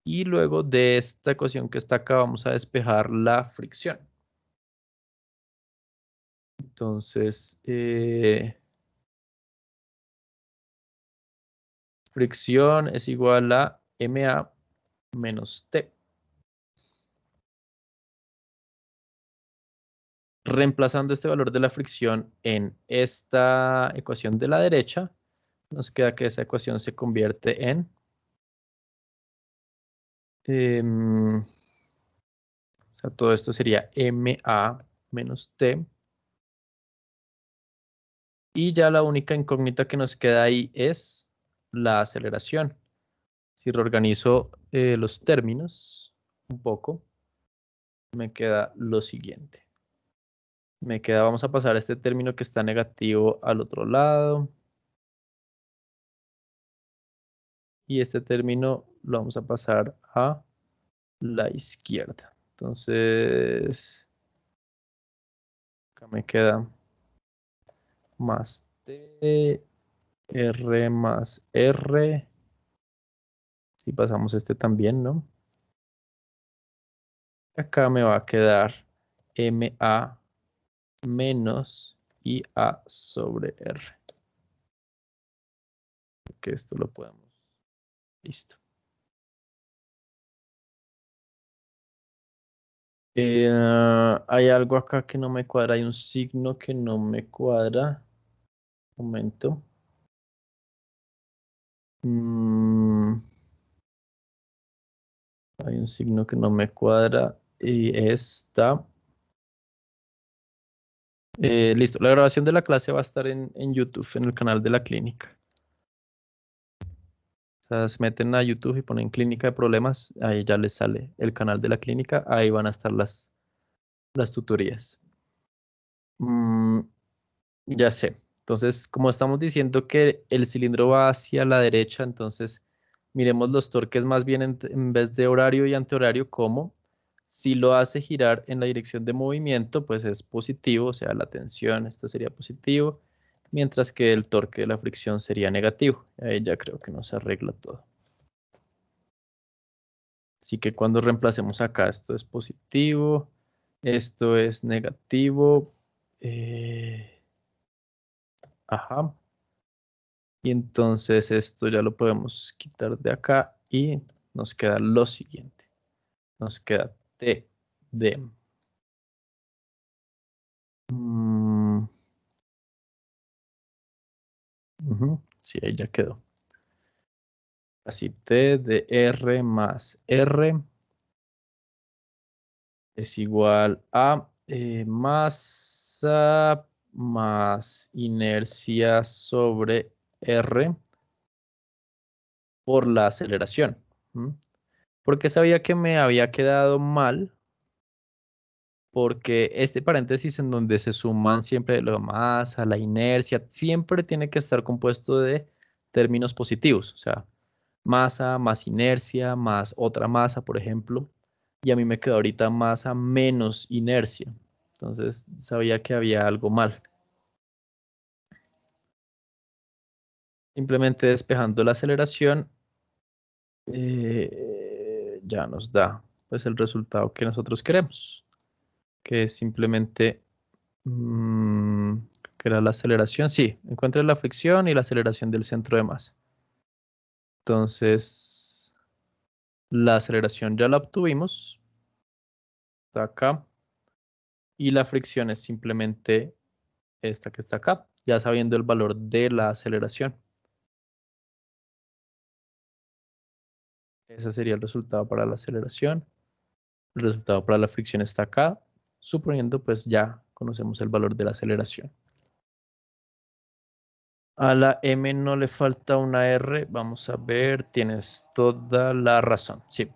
Speaker 1: Y luego de esta ecuación que está acá vamos a despejar la fricción. Entonces, fricción es igual a MA menos T. Reemplazando este valor de la fricción en esta ecuación de la derecha, nos queda que esa ecuación se convierte en o sea, todo esto sería MA menos T. Y ya la única incógnita que nos queda ahí es la aceleración. Si reorganizo los términos un poco, me queda lo siguiente. Me queda, vamos a pasar este término que está negativo al otro lado. Y este término lo vamos a pasar a la izquierda. Entonces, acá me queda más T, R más R. Si pasamos este también, ¿no? Acá me va a quedar MA menos IA sobre R. Que esto lo podemos. Listo. Hay algo acá que no me cuadra. Hay un signo que no me cuadra. Un momento. Hay un signo que no me cuadra y está. Listo, la grabación de la clase va a estar en YouTube, en el canal de la clínica. O sea, se meten a YouTube y ponen clínica de problemas, ahí ya les sale el canal de la clínica, ahí van a estar las tutorías. Ya sé. Entonces, como estamos diciendo que el cilindro va hacia la derecha, entonces miremos los torques más bien en vez de horario y antihorario como si lo hace girar en la dirección de movimiento, pues es positivo, o sea, la tensión, esto sería positivo, mientras que el torque de la fricción sería negativo. Ahí ya creo que nos arregla todo. Así que cuando reemplacemos acá, esto es positivo, esto es negativo. Ajá. Y entonces esto ya lo podemos quitar de acá y nos queda lo siguiente. Nos queda T de sí, ahí ya quedó. Así T de R más R es igual a masa más inercia sobre R por la aceleración. Porque sabía que me había quedado mal. Porque este paréntesis en donde se suman siempre la masa, la inercia, siempre tiene que estar compuesto de términos positivos, o sea, masa más inercia más otra masa, por ejemplo, y a mí me quedó ahorita masa menos inercia. Entonces sabía que había algo mal. Simplemente despejando la aceleración, ya nos da pues el resultado que nosotros queremos, que es simplemente, que era la aceleración, sí, encuentre la fricción y la aceleración del centro de masa. Entonces, la aceleración ya la obtuvimos, está acá, y la fricción es simplemente esta que está acá, ya sabiendo el valor de la aceleración. Ese sería el resultado para la aceleración. El resultado para la fricción está acá, suponiendo pues ya conocemos el valor de la aceleración. A la M no le falta una R. Vamos a ver, tienes toda la razón. Sí.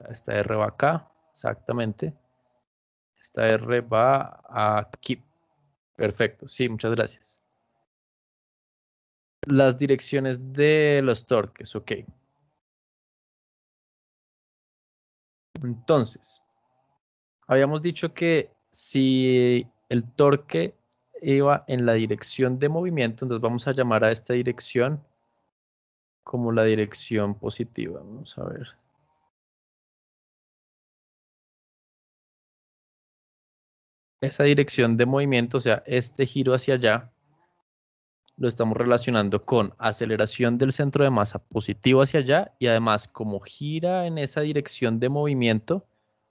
Speaker 1: Esta R va acá, exactamente. Esta R va aquí. Perfecto, sí, muchas gracias. Las direcciones de los torques, ok. Entonces, habíamos dicho que si el torque iba en la dirección de movimiento, entonces vamos a llamar a esta dirección como la dirección positiva. Vamos a ver. Esa dirección de movimiento, o sea, este giro hacia allá, lo estamos relacionando con aceleración del centro de masa positivo hacia allá y además como gira en esa dirección de movimiento,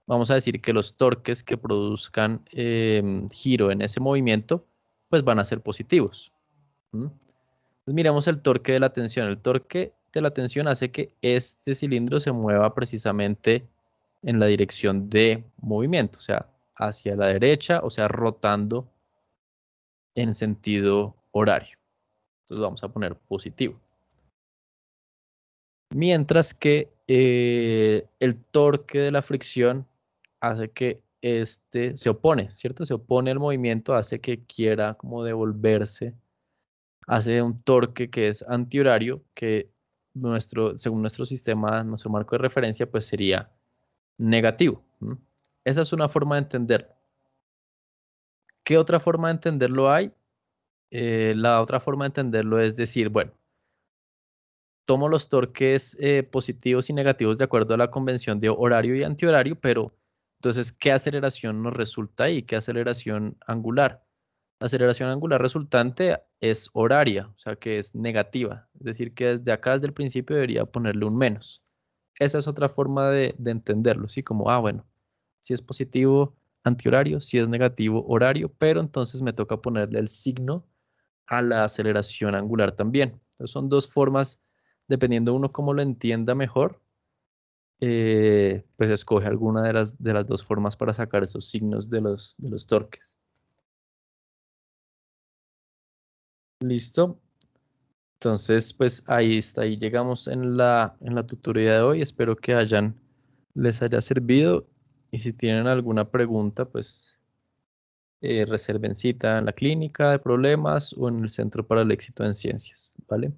Speaker 1: vamos a decir que los torques que produzcan giro en ese movimiento, pues van a ser positivos. Entonces miremos el torque de la tensión. El torque de la tensión hace que este cilindro se mueva precisamente en la dirección de movimiento, o sea, hacia la derecha, o sea, rotando en sentido horario. Entonces vamos a poner positivo. Mientras que el torque de la fricción hace que este se opone, ¿cierto? Se opone al movimiento, hace que quiera como devolverse, hace un torque que es antihorario, que según nuestro sistema, nuestro marco de referencia, pues sería negativo. Esa es una forma de entenderlo. ¿Qué otra forma de entenderlo hay? La otra forma de entenderlo es decir, bueno, tomo los torques positivos y negativos de acuerdo a la convención de horario y antihorario, pero entonces, ¿qué aceleración nos resulta ahí? ¿Qué aceleración angular? La aceleración angular resultante es horaria, o sea que es negativa. Es decir, que desde acá, desde el principio, debería ponerle un menos. Esa es otra forma de entenderlo, ¿sí? Como, bueno, si es positivo, antihorario, si es negativo, horario, pero entonces me toca ponerle el signo a la aceleración angular también. Entonces son dos formas, dependiendo uno cómo lo entienda mejor, pues escoge alguna de las dos formas para sacar esos signos de los torques. ¿Listo? Entonces, pues ahí está, ahí llegamos en la tutoría de hoy. Espero que les haya servido. Y si tienen alguna pregunta, pues reserven cita en la clínica de problemas o en el Centro para el Éxito en Ciencias, ¿vale?